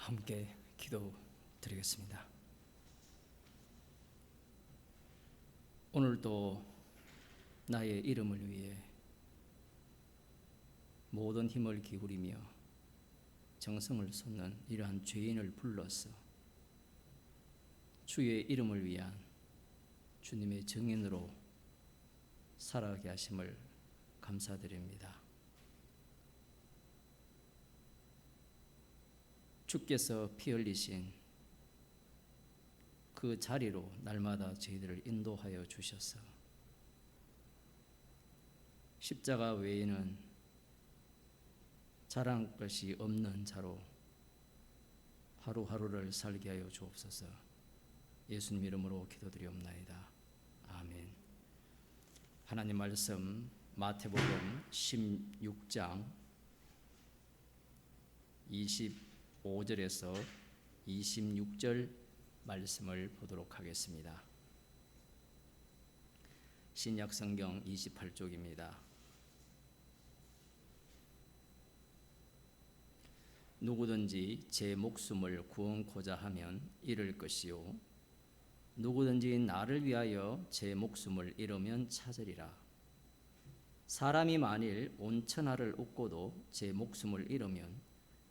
함께 기도드리겠습니다. 오늘도 나의 이름을 위해 모든 힘을 기울이며 정성을 쏟는 이러한 죄인을 불러서 주의 이름을 위한 주님의 증인으로 살아가게 하심을 감사드립니다. 주께서 피 흘리신 그 자리로 날마다 저희들을 인도하여 주셔서 십자가 외에는 자랑할 것이 없는 자로 하루하루를 살게 하여 주옵소서. 예수님 이름으로 기도드리옵나이다. 아멘. 하나님 말씀 마태복음 16장 25절에서 26절 말씀을 보도록 하겠습니다. 신약 성경 28쪽입니다. 누구든지 제 목숨을 구원코자 하면 잃을 것이요 누구든지 나를 위하여 제 목숨을 잃으면 찾으리라. 사람이 만일 온 천하를 얻고도 제 목숨을 잃으면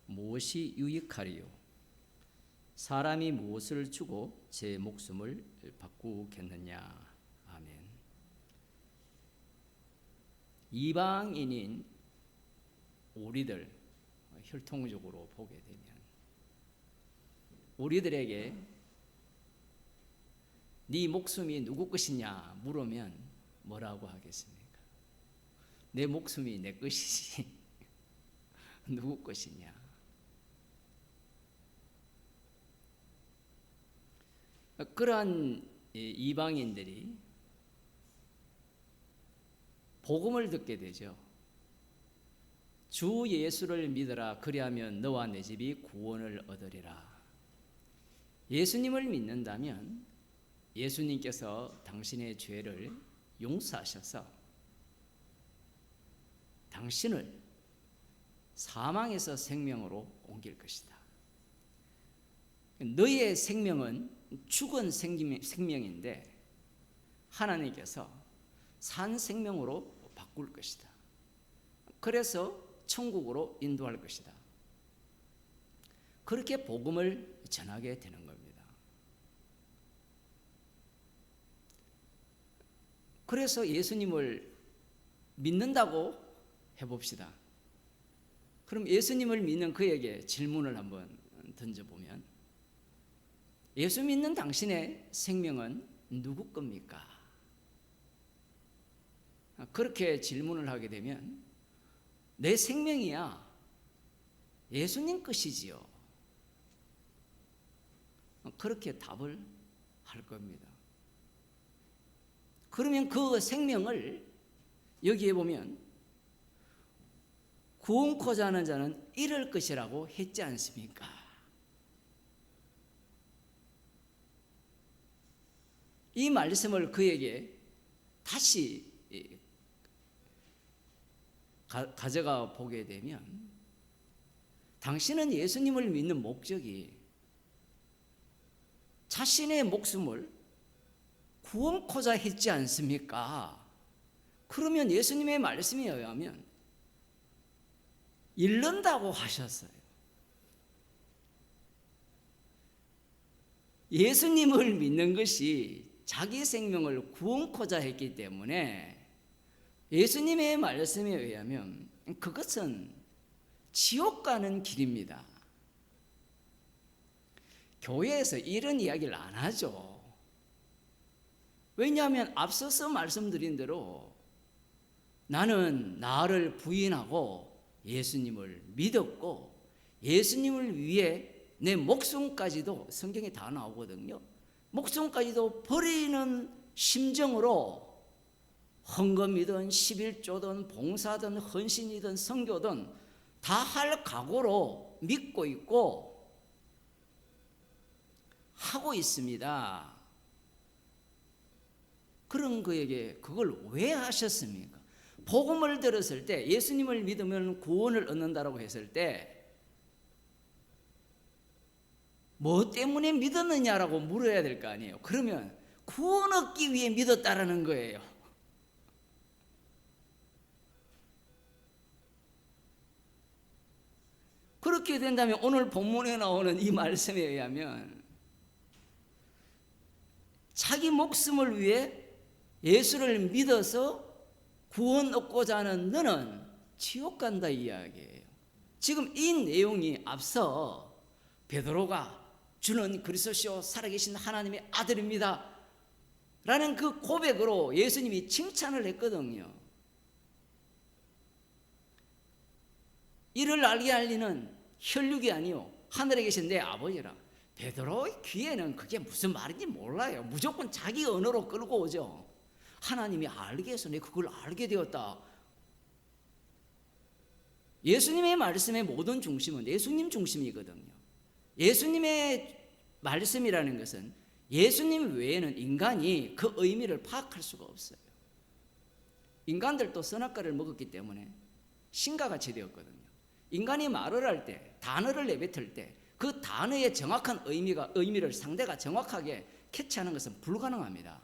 무엇이 유익하리요? 사람이 무엇을 주고 제 목숨을 바꾸겠느냐? 아멘. 이방인인 우리들 혈통적으로 보게 되면 우리들에게 네 목숨이 누구 것이냐 물으면 뭐라고 하겠습니까? 내 목숨이 내 것이지 누구 것이냐? 그러한 이방인들이 복음을 듣게 되죠. 주 예수를 믿으라 그리하면 너와 내 집이 구원을 얻으리라. 예수님을 믿는다면 예수님께서 당신의 죄를 용서하셔서 당신을 사망에서 생명으로 옮길 것이다. 너의 생명은 죽은 생명인데 하나님께서 산 생명으로 바꿀 것이다. 그래서 천국으로 인도할 것이다. 그렇게 복음을 전하게 되는 겁니다. 그래서 예수님을 믿는다고 해봅시다. 그럼 예수님을 믿는 그에게 질문을 한번 던져보면 예수 믿는 당신의 생명은 누구 겁니까? 그렇게 질문을 하게 되면 내 생명이야 예수님 것이지요. 그렇게 답을 할 겁니다. 그러면 그 생명을 여기에 보면 구원코자 하는 자는 잃을 것이라고 했지 않습니까? 이 말씀을 그에게 다시 가져가 보게 되면 당신은 예수님을 믿는 목적이 자신의 목숨을 구원코자 했지 않습니까? 그러면 예수님의 말씀에 의하면 잃는다고 하셨어요. 예수님을 믿는 것이 자기 생명을 구원코자 했기 때문에 예수님의 말씀에 의하면 그것은 지옥 가는 길입니다. 교회에서 이런 이야기를 안 하죠. 왜냐하면 앞서서 말씀드린 대로 나는 나를 부인하고 예수님을 믿었고 예수님을 위해 내 목숨까지도 성경에 다 나오거든요. 목숨까지도 버리는 심정으로 헌금이든 11조든 봉사든 헌신이든 선교든 다 할 각오로 믿고 있고 하고 있습니다. 그런 그에게 그걸 왜 하셨습니까? 복음을 들었을 때 예수님을 믿으면 구원을 얻는다라고 했을 때 뭐 때문에 믿었느냐라고 물어야 될 거 아니에요. 그러면 구원 얻기 위해 믿었다라는 거예요. 그렇게 된다면 오늘 본문에 나오는 이 말씀에 의하면 자기 목숨을 위해 예수를 믿어서 구원 얻고자 하는 너는 지옥 간다 이 이야기예요. 지금 이 내용이 앞서 베드로가 주는 그리스도시요 살아계신 하나님의 아들입니다 라는 그 고백으로 예수님이 칭찬을 했거든요. 이를 알게 알리는 혈육이 아니요 하늘에 계신 내 아버지라. 베드로의 귀에는 그게 무슨 말인지 몰라요. 무조건 자기 언어로 끌고 오죠. 하나님이 알게 해서 내가 그걸 알게 되었다. 예수님의 말씀의 모든 중심은 예수님 중심이거든요. 예수님의 말씀이라는 것은 예수님 외에는 인간이 그 의미를 파악할 수가 없어요. 인간들도 선악과를 먹었기 때문에 신과 같이 되었거든요. 인간이 말을 할 때, 단어를 내뱉을 때 그 단어의 정확한 의미를 상대가 정확하게 캐치하는 것은 불가능합니다.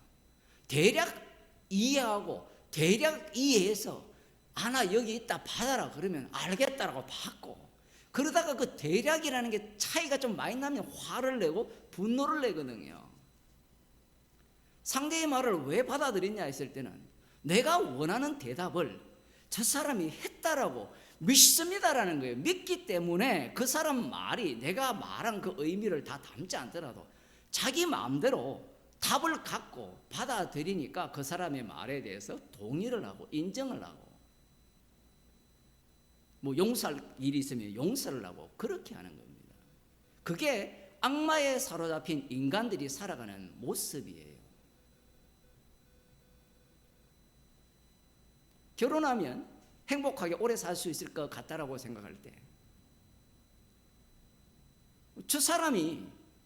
대략 이해하고 대략 이해해서 나 여기 있다 받아라 그러면 알겠다라고 받고, 그러다가 그 대략이라는 게 차이가 좀 많이 나면 화를 내고 분노를 내거든요. 상대의 말을 왜 받아들이냐 했을 때는 내가 원하는 대답을 저 사람이 했다라고 믿습니다라는 거예요. 믿기 때문에 그 사람 말이 내가 말한 그 의미를 다 담지 않더라도 자기 마음대로 답을 갖고 받아들이니까 그 사람의 말에 대해서 동의를 하고 인정을 하고, 뭐 용서할 일이 있으면 용서를 하고 그렇게 하는 겁니다. 그게 악마에 사로잡힌 인간들이 살아가는 모습이에요. 결혼하면 행복하게 오래 살 수 있을 것 같다라고 생각할 때 저 사람이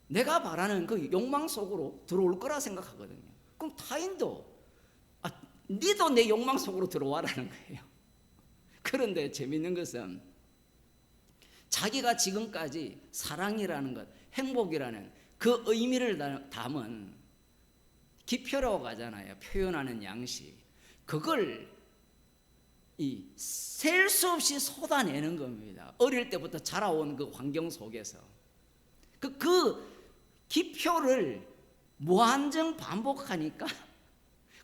내가 바라는 그 욕망 속으로 들어올 거라 생각하거든요. 그럼 타인도 니도 내 욕망 속으로 들어와라는 거예요. 그런데 재밌는 것은 자기가 지금까지 사랑이라는 것, 행복이라는 그 의미를 담은 기표라고 하잖아요. 표현하는 양식. 그걸 셀 수 없이 쏟아내는 겁니다. 어릴 때부터 자라온 그 환경 속에서 그 기표를 무한정 반복하니까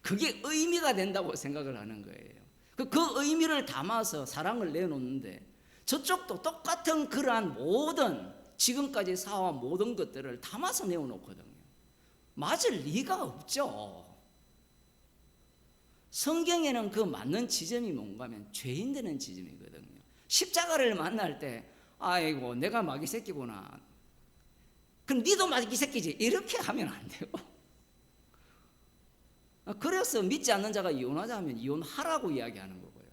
그게 의미가 된다고 생각을 하는 거예요. 그 의미를 담아서 사랑을 내놓는데 저쪽도 똑같은 그러한 모든 지금까지 사와온 모든 것들을 담아서 내어놓거든요. 맞을 리가 없죠. 성경에는 그 맞는 지점이 뭔가 하면 죄인 되는 지점이거든요. 십자가를 만날 때 아이고 내가 마귀 새끼구나, 그럼 니도 마귀 새끼지, 이렇게 하면 안 되고, 그래서 믿지 않는 자가 이혼하자 하면 이혼하라고 이야기하는 거고요.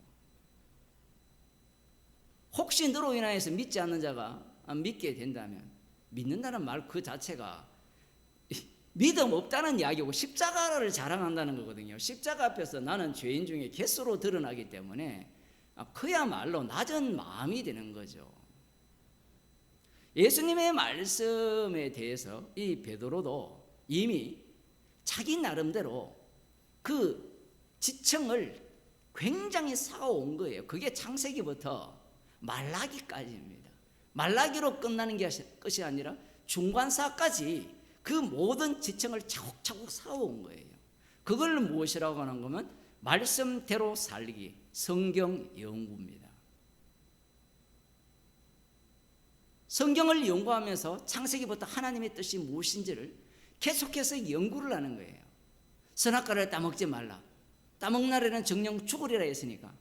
혹시 너로 인하여서 믿지 않는 자가 믿게 된다면 믿는다는 말 그 자체가 믿음 없다는 이야기고 십자가를 자랑한다는 거거든요. 십자가 앞에서 나는 죄인 중에 갯수로 드러나기 때문에 그야말로 낮은 마음이 되는 거죠. 예수님의 말씀에 대해서 이 베드로도 이미 자기 나름대로 그 지청을 굉장히 쌓아온 거예요. 그게 창세기부터 말라기까지입니다. 말라기로 끝나는 것이 아니라 중간사까지 그 모든 지청을 차곡차곡 쌓아온 거예요. 그걸 무엇이라고 하는 거면 말씀대로 살기, 성경 연구입니다. 성경을 연구하면서 창세기부터 하나님의 뜻이 무엇인지를 계속해서 연구를 하는 거예요. 선악과를 따먹지 말라. 따먹는 날에는 정령 죽으리라 했으니까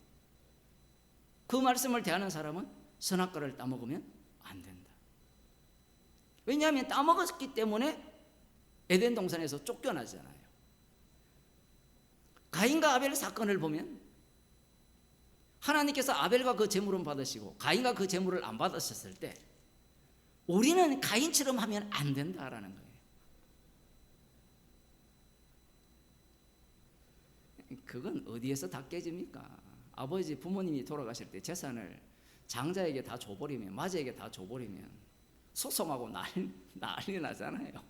그 말씀을 대하는 사람은 선악과를 따먹으면 안 된다. 왜냐하면 따먹었기 때문에 에덴 동산에서 쫓겨나잖아요. 가인과 아벨 사건을 보면 하나님께서 아벨과 그 제물은 받으시고 가인과 그 제물을 안 받으셨을 때 우리는 가인처럼 하면 안 된다라는 거예요. 그건 어디에서 다 깨집니까? 아버지 부모님이 돌아가실 때 재산을 장자에게 다 줘버리면, 마제에게 다 줘버리면 소송하고 난리 나잖아요.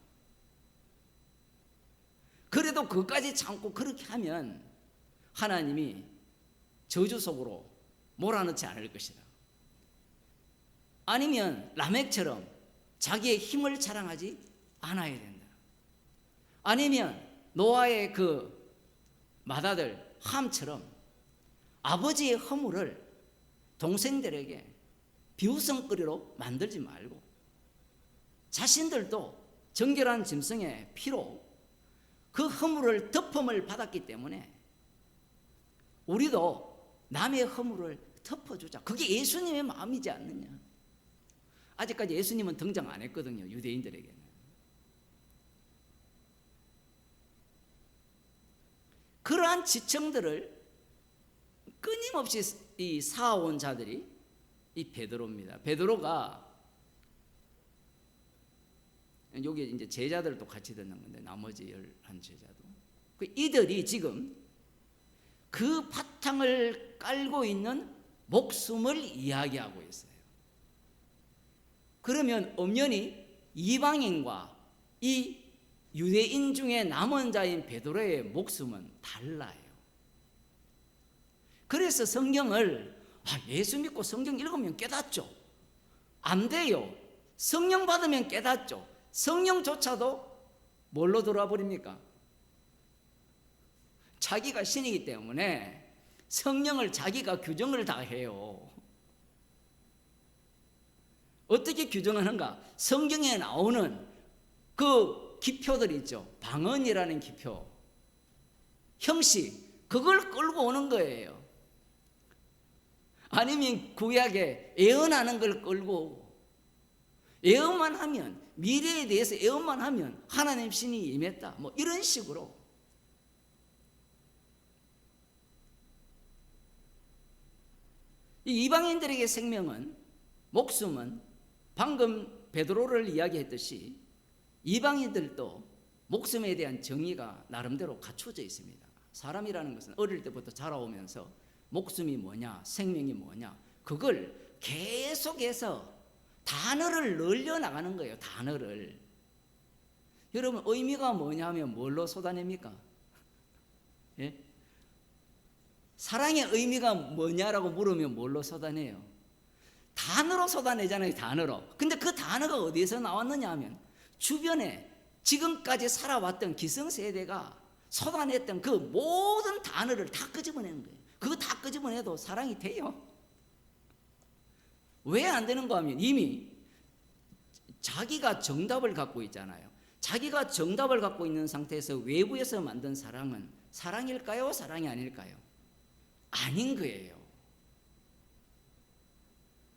그래도 그까지 참고 그렇게 하면 하나님이 저주 속으로 몰아넣지 않을 것이다. 아니면 라멕처럼 자기의 힘을 자랑하지 않아야 된다. 아니면 노아의 그 맏아들 함처럼 아버지의 허물을 동생들에게 비웃음거리로 만들지 말고 자신들도 정결한 짐승의 피로 그 허물을 덮음을 받았기 때문에 우리도 남의 허물을 덮어주자. 그게 예수님의 마음이지 않느냐. 아직까지 예수님은 등장 안 했거든요, 유대인들에게는. 그러한 지청들을 끊임없이 이 사온 자들이 이 베드로입니다. 베드로가 여기 이제 제자들도 같이 듣는 건데 나머지 11제자도 이들이 지금 그 바탕을 깔고 있는 목숨을 이야기하고 있어요. 그러면 엄연히 이방인과 이 유대인 중에 남은 자인 베드로의 목숨은 달라요. 그래서 성경을 예수 믿고 성경 읽으면 깨닫죠. 안 돼요. 성령 받으면 깨닫죠. 성령조차도 뭘로 들어와 버립니까? 자기가 신이기 때문에 성령을 자기가 규정을 다 해요. 어떻게 규정하는가? 성경에 나오는 그 기표들 있죠. 방언이라는 기표, 형식, 그걸 끌고 오는 거예요. 아니면 구약에 예언하는 걸 끌고 오고, 예언만 하면, 미래에 대해서 예언만 하면 하나님 신이 임했다, 뭐 이런 식으로. 이 이방인들에게 생명은, 목숨은 방금 베드로를 이야기했듯이 이방인들도 목숨에 대한 정의가 나름대로 갖춰져 있습니다. 사람이라는 것은 어릴 때부터 자라오면서 목숨이 뭐냐, 생명이 뭐냐, 그걸 계속해서 단어를 늘려나가는 거예요. 단어를. 여러분, 의미가 뭐냐면 뭘로 쏟아냅니까? 예? 사랑의 의미가 뭐냐라고 물으면 뭘로 쏟아내요? 단어로 쏟아내잖아요. 단어로. 근데 그 단어가 어디에서 나왔느냐 하면 주변에 지금까지 살아왔던 기성세대가 쏟아냈던 그 모든 단어를 다 끄집어내는 거예요. 그거 다 끄집어내도 사랑이 돼요? 왜 안 되는가 하면 이미 자기가 정답을 갖고 있잖아요. 자기가 정답을 갖고 있는 상태에서 외부에서 만든 사랑은 사랑일까요? 사랑이 아닐까요? 아닌 거예요.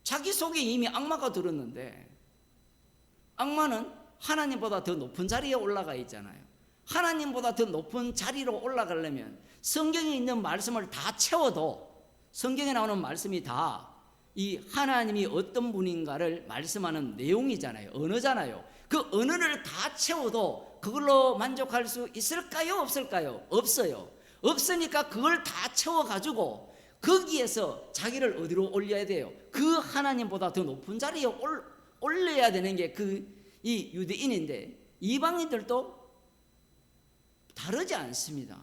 자기 속에 이미 악마가 들었는데, 악마는 하나님보다 더 높은 자리에 올라가 있잖아요. 하나님보다 더 높은 자리로 올라가려면 성경에 있는 말씀을 다 채워도, 성경에 나오는 말씀이 다 이 하나님이 어떤 분인가를 말씀하는 내용이잖아요. 언어잖아요. 그 언어를 다 채워도 그걸로 만족할 수 있을까요? 없을까요? 없어요. 없으니까 그걸 다 채워가지고 거기에서 자기를 어디로 올려야 돼요? 그 하나님보다 더 높은 자리에 올려야 되는 게 이 유대인인데, 이방인들도 다르지 않습니다.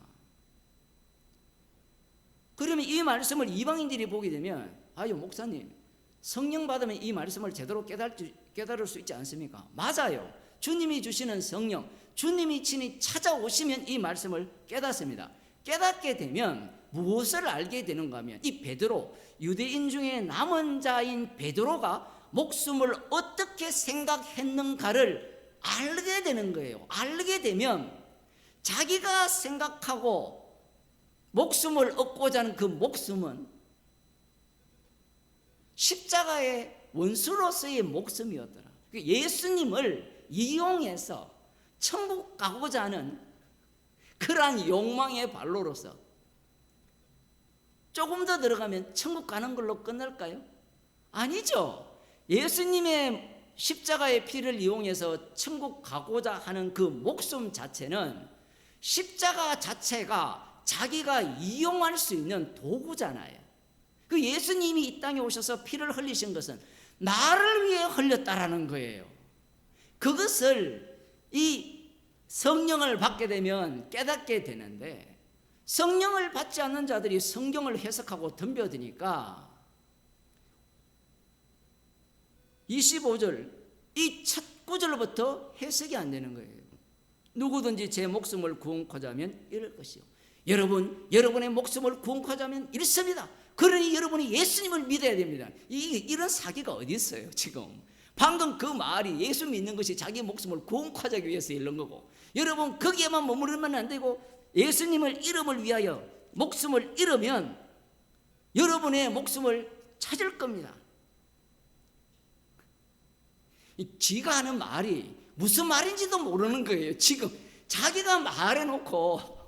그러면 이 말씀을 이방인들이 보게 되면, 아유 목사님, 성령 받으면 이 말씀을 제대로 깨달을 수 있지 않습니까? 맞아요. 주님이 주시는 성령, 주님이 친히 찾아오시면 이 말씀을 깨닫습니다. 깨닫게 되면 무엇을 알게 되는가 하면, 이 베드로, 유대인 중에 남은 자인 베드로가 목숨을 어떻게 생각했는가를 알게 되는 거예요. 알게 되면 자기가 생각하고 목숨을 얻고자 하는 그 목숨은 십자가의 원수로서의 목숨이었더라. 예수님을 이용해서 천국 가고자 하는 그러한 욕망의 발로로서 조금 더 들어가면 천국 가는 걸로 끝날까요? 아니죠. 예수님의 십자가의 피를 이용해서 천국 가고자 하는 그 목숨 자체는, 십자가 자체가 자기가 이용할 수 있는 도구잖아요. 그 예수님이 이 땅에 오셔서 피를 흘리신 것은 나를 위해 흘렸다라는 거예요. 그것을 이 성령을 받게 되면 깨닫게 되는데, 성령을 받지 않는 자들이 성경을 해석하고 덤벼드니까 25절 이 첫 구절로부터 해석이 안 되는 거예요. 누구든지 제 목숨을 구원코자 하면 이럴 것이요. 여러분의 목숨을 구원코자 하면 이렇습니다. 그러니 여러분이 예수님을 믿어야 됩니다. 이런 사기가 어디 있어요 지금. 방금 그 말이 예수 믿는 것이 자기 목숨을 구원코자 하기 위해서 이런 거고, 여러분 거기에만 머무르면 안 되고 예수님을 이름을 위하여 목숨을 잃으면 여러분의 목숨을 찾을 겁니다. 지가 하는 말이 무슨 말인지도 모르는 거예요. 지금 자기가 말해놓고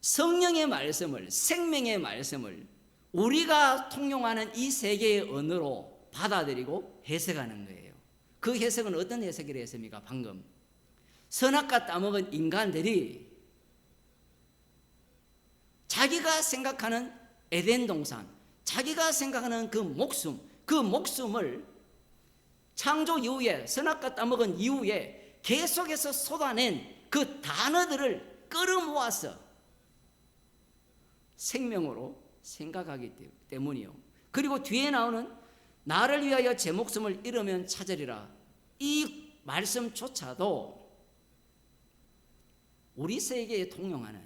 성령의 말씀을, 생명의 말씀을 우리가 통용하는 이 세계의 언어로 받아들이고 해석하는 거예요. 그 해석은 어떤 해석이라 했습니까? 방금 선악과 따먹은 인간들이 자기가 생각하는 에덴 동산, 자기가 생각하는 그 목숨을 창조 이후에, 선악과 따먹은 이후에 계속해서 쏟아낸 그 단어들을 끌어모아서 생명으로 생각하기 때문이요. 그리고 뒤에 나오는 나를 위하여 제 목숨을 잃으면 찾으리라, 이 말씀조차도 우리 세계에 통용하는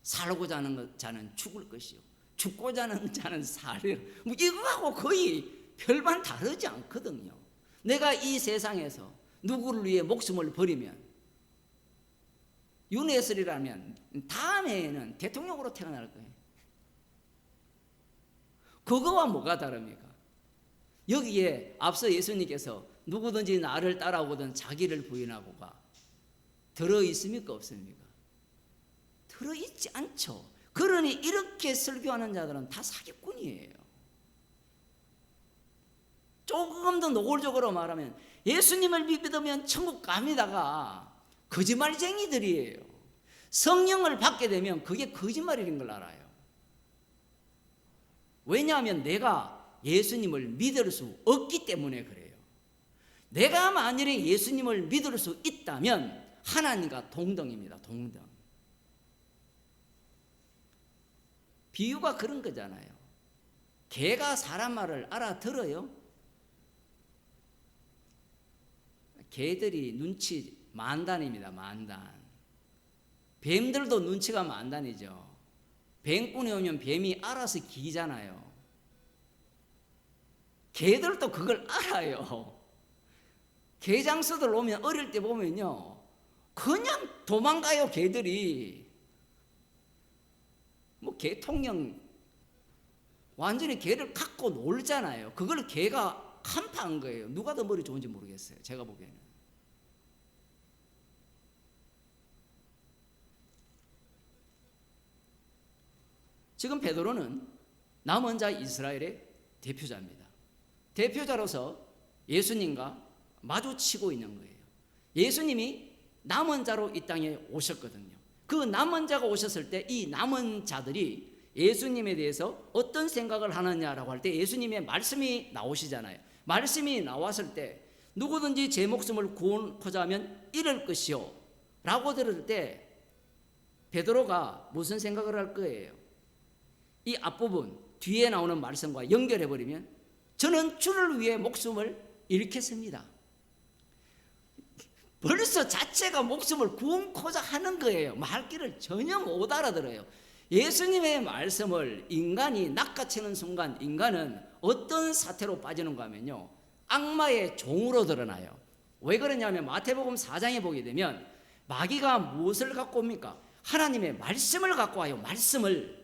살고자 하는 자는 죽을 것이요, 죽고자 하는 자는 살리라, 이거하고 거의 별반 다르지 않거든요. 내가 이 세상에서 누구를 위해 목숨을 버리면, 윤회슬이라면 다음에는 대통령으로 태어날 거예요. 그거와 뭐가 다릅니까? 여기에 앞서 예수님께서 누구든지 나를 따라오거든 자기를 부인하고가 들어있습니까? 없습니까? 들어있지 않죠. 그러니 이렇게 설교하는 자들은 다 사기꾼이에요. 조금 더 노골적으로 말하면 예수님을 믿으면 천국 갑니다가 거짓말쟁이들이에요. 성령을 받게 되면 그게 거짓말인 걸 알아요. 왜냐하면 내가 예수님을 믿을 수 없기 때문에 그래요. 내가 만일에 예수님을 믿을 수 있다면 하나님과 동등입니다. 동등. 비유가 그런 거잖아요. 개가 사람 말을 알아들어요? 개들이 눈치 만단입니다. 만단. 뱀들도 눈치가 만단이죠. 뱀꾼이 오면 뱀이 알아서 기잖아요. 개들도 그걸 알아요. 개장수들 오면 어릴 때 보면요, 그냥 도망가요. 개들이 뭐 개통령 완전히 개를 갖고 놀잖아요. 그걸 개가 간파한 거예요. 누가 더 머리 좋은지 모르겠어요. 제가 보기에는. 지금 베드로는 남은 자 이스라엘의 대표자입니다. 대표자로서 예수님과 마주치고 있는 거예요. 예수님이 남은 자로 이 땅에 오셨거든요. 그 남은 자가 오셨을 때 이 남은 자들이 예수님에 대해서 어떤 생각을 하느냐라고 할 때 예수님의 말씀이 나오시잖아요. 말씀이 나왔을 때 누구든지 제 목숨을 구원코자 하면 이럴 것이요 라고 들을 때 베드로가 무슨 생각을 할 거예요? 이 앞부분 뒤에 나오는 말씀과 연결해버리면 저는 주를 위해 목숨을 잃겠습니다. 벌써 자체가 목숨을 구원코자 하는 거예요. 말귀를 전혀 못 알아들어요. 예수님의 말씀을 인간이 낚아채는 순간 인간은 어떤 사태로 빠지는가 하면요, 악마의 종으로 드러나요. 왜 그러냐면 마태복음 4장에 보게 되면 마귀가 무엇을 갖고 옵니까? 하나님의 말씀을 갖고 와요. 말씀을.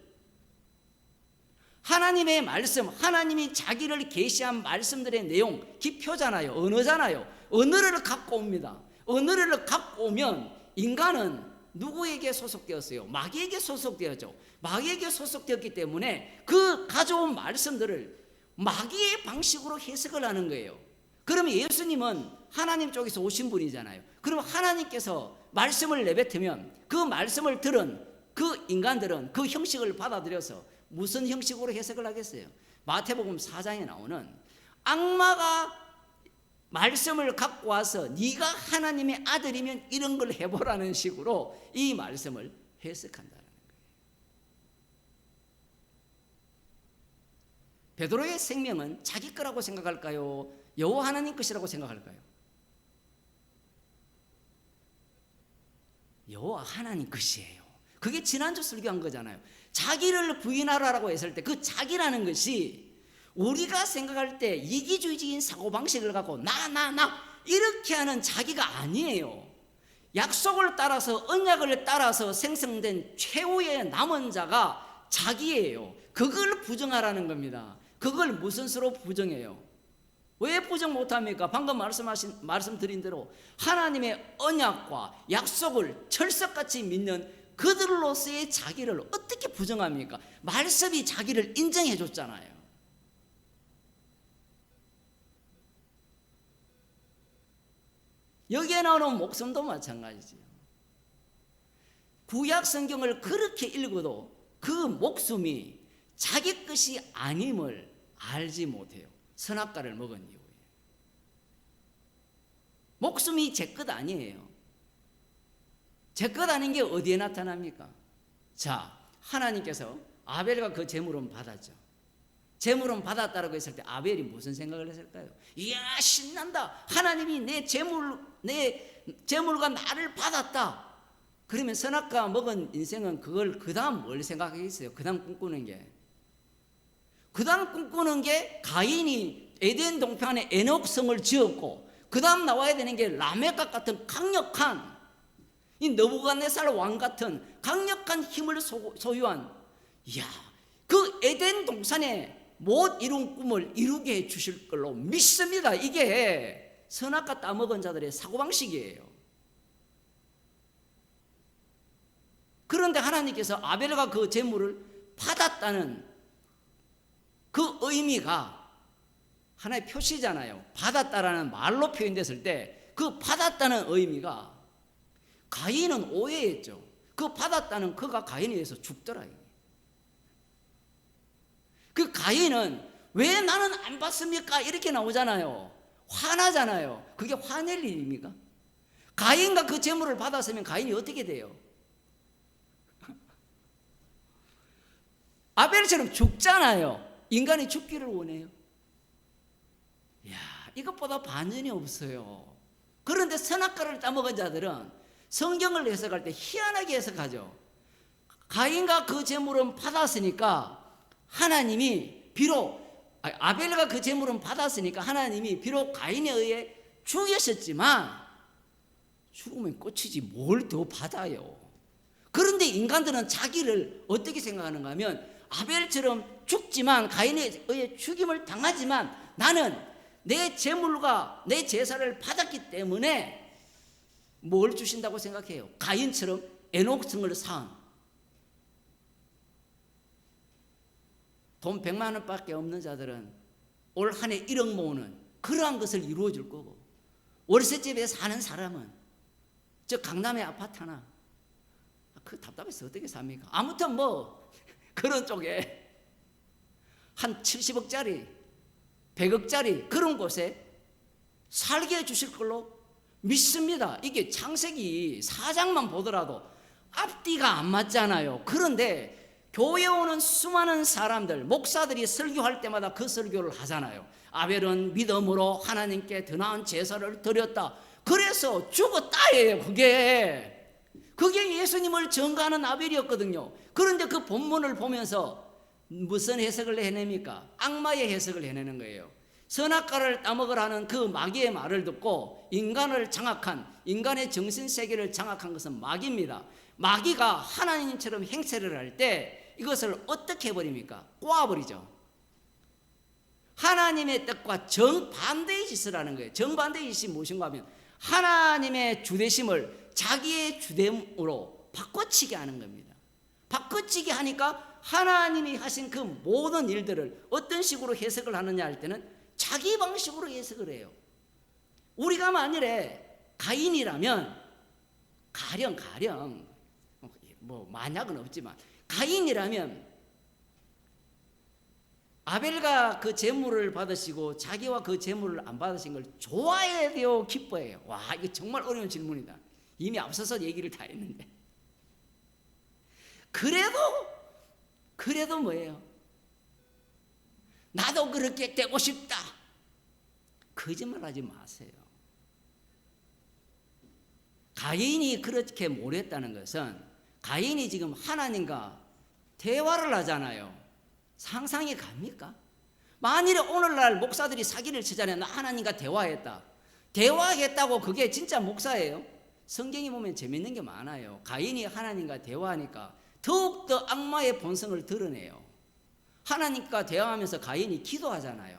하나님의 말씀, 하나님이 자기를 계시한 말씀들의 내용, 기표잖아요. 언어잖아요. 언어를 갖고 옵니다. 언어를 갖고 오면 인간은 누구에게 소속되었어요? 마귀에게 소속되었죠. 마귀에게 소속되었기 때문에 그 가져온 말씀들을 마귀의 방식으로 해석을 하는 거예요. 그러면 예수님은 하나님 쪽에서 오신 분이잖아요. 그럼 하나님께서 말씀을 내뱉으면 그 말씀을 들은 그 인간들은 그 형식을 받아들여서 무슨 형식으로 해석을 하겠어요? 마태복음 4장에 나오는 악마가 말씀을 갖고 와서 네가 하나님의 아들이면 이런 걸 해보라는 식으로 이 말씀을 해석한다는 거예요. 베드로의 생명은 자기 거라고 생각할까요? 여호와 하나님 것이라고 생각할까요? 여호와 하나님 것이에요. 그게 지난주 설교한 거잖아요. 자기를 부인하라고 했을 때 그 자기라는 것이 우리가 생각할 때 이기주의적인 사고방식을 갖고 나 이렇게 하는 자기가 아니에요. 약속을 따라서 언약을 따라서 생성된 최후의 남은 자가 자기예요. 그걸 부정하라는 겁니다. 그걸 무슨 수로 부정해요? 왜 부정 못합니까? 방금 말씀드린 대로 하나님의 언약과 약속을 철석같이 믿는 그들로서의 자기를 어떻게 부정합니까? 말씀이 자기를 인정해 줬잖아요. 여기에 나오는 목숨도 마찬가지죠. 구약 성경을 그렇게 읽어도 그 목숨이 자기 것이 아님을 알지 못해요. 선악과를 먹은 이후에. 목숨이 제 것 아니에요. 제 것 아닌 게 어디에 나타납니까? 자, 하나님께서 아벨과 그 제물은 받았죠. 제물은 받았다라고 했을 때 아벨이 무슨 생각을 했을까요? 이야, 신난다. 하나님이 내 제물과 나를 받았다. 그러면 선악과 먹은 인생은 그걸 그 다음 뭘 생각하겠어요? 그 다음 꿈꾸는 게 가인이 에덴 동편에 에녹성을 지었고 그 다음 나와야 되는 게 라멕과 같은 강력한 이 느부갓네살 왕 같은 강력한 힘을 소유한, 이야, 그 에덴 동산에 못 이룬 꿈을 이루게 해 주실 걸로 믿습니다. 이게 선악과 따먹은 자들의 사고방식이에요. 그런데 하나님께서 아벨과 그 제물을 받았다는 그 의미가 하나의 표시잖아요. 받았다라는 말로 표현됐을 때 그 받았다는 의미가 가인은 오해했죠. 그 받았다는 그가 가인에 의해서 죽더라. 그 가인은 왜 나는 안 받습니까? 이렇게 나오잖아요. 화나잖아요. 그게 화낼 일입니까? 가인과 그 제물을 받았으면 가인이 어떻게 돼요? 아벨처럼 죽잖아요. 인간이 죽기를 원해요. 이야, 이것보다 반전이 없어요. 그런데 선악과를 따먹은 자들은 성경을 해석할 때 희한하게 해석하죠. 가인과 그 제물은 받았으니까 하나님이 비록, 아벨과 그 제물은 받았으니까 하나님이 비록 가인에 의해 죽였었지만 죽으면 끝이지 뭘 더 받아요. 그런데 인간들은 자기를 어떻게 생각하는가 하면 아벨처럼 죽지만 가인에 의해 죽임을 당하지만 나는 내 제물과 내 제사를 받았기 때문에 뭘 주신다고 생각해요? 가인처럼 에녹성을 쌓은 돈 100만 원밖에 없는 자들은 올 한 해 1억 모으는 그러한 것을 이루어 줄 거고, 월세집에 사는 사람은 저 강남의 아파트 하나, 그 답답해서 어떻게 삽니까? 아무튼 뭐 그런 쪽에 한 70억짜리 100억짜리 그런 곳에 살게 해주실 걸로 믿습니다. 이게 창세기 4장만 보더라도 앞뒤가 안 맞잖아요. 그런데 교회 오는 수많은 사람들, 목사들이 설교할 때마다 그 설교를 하잖아요. 아벨은 믿음으로 하나님께 더 나은 제사를 드렸다. 그래서 죽었다예요. 그게 예수님을 전가하는 아벨이었거든요. 그런데 그 본문을 보면서 무슨 해석을 해냅니까? 악마의 해석을 해내는 거예요. 선악과를 따먹으라는 그 마귀의 말을 듣고 인간을 장악한, 인간의 정신세계를 장악한 것은 마귀입니다. 마귀가 하나님처럼 행세를 할 때 이것을 어떻게 해버립니까? 꼬아버리죠. 하나님의 뜻과 정반대의 짓을 하는 거예요. 정반대의 짓이 무엇인가 하면 하나님의 주되심을 자기의 주됨으로 바꿔치게 하는 겁니다. 바꿔치게 하니까 하나님이 하신 그 모든 일들을 어떤 식으로 해석을 하느냐 할 때는 자기 방식으로 해석을 해요. 우리가 만일에 가인이라면 가령 뭐 만약은 없지만 가인이라면 아벨과 그 제물을 받으시고 자기와 그 제물을 안 받으신 걸 좋아해야 돼요, 기뻐해요? 와, 이거 정말 어려운 질문이다. 이미 앞서서 얘기를 다 했는데. 그래도 뭐예요? 나도 그렇게 되고 싶다. 거짓말하지 마세요. 가인이 그렇게 몰했다는 것은 가인이 지금 하나님과 대화를 하잖아요. 상상이 갑니까? 만일에 오늘날 목사들이 사기를 치잖아요. 나 하나님과 대화했다. 대화했다고 그게 진짜 목사예요? 성경에 보면 재밌는 게 많아요. 가인이 하나님과 대화하니까 더욱더 악마의 본성을 드러내요. 하나님과 대화하면서 가인이 기도하잖아요.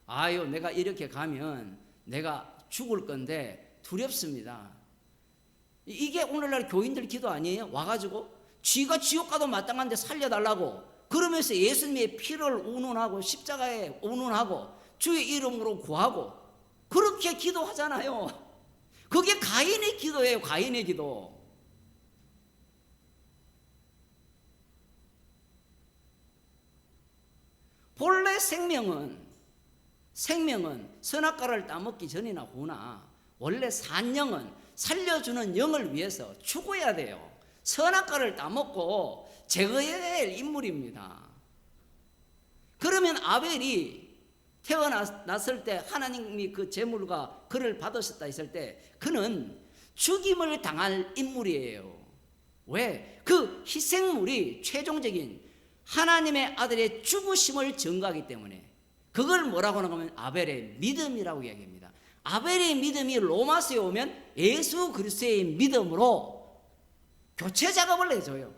아유, 내가 이렇게 가면 내가 죽을 건데 두렵습니다. 이게 오늘날 교인들 기도 아니에요? 와가지고 쥐가 지옥 가도 마땅한데 살려달라고 그러면서 예수님의 피를 운운하고 십자가에 운운하고 주의 이름으로 구하고 그렇게 기도하잖아요. 그게 가인의 기도예요. 가인의 기도. 본래 생명은 선악과를 따먹기 전이나 후나 원래 산 영은 살려주는 영을 위해서 죽어야 돼요. 선악과를 따먹고 제거해야 될 인물입니다. 그러면 아벨이 태어났을 때 하나님이 그 제물과 그를 받으셨다 했을 때 그는 죽임을 당할 인물이에요. 왜? 그 희생물이 최종적인 하나님의 아들의 죽으심을 증거하기 때문에 그걸 뭐라고 하면 아벨의 믿음이라고 이야기합니다. 아벨의 믿음이 로마서에 오면 예수 그리스도의 믿음으로 교체 작업을 해줘요.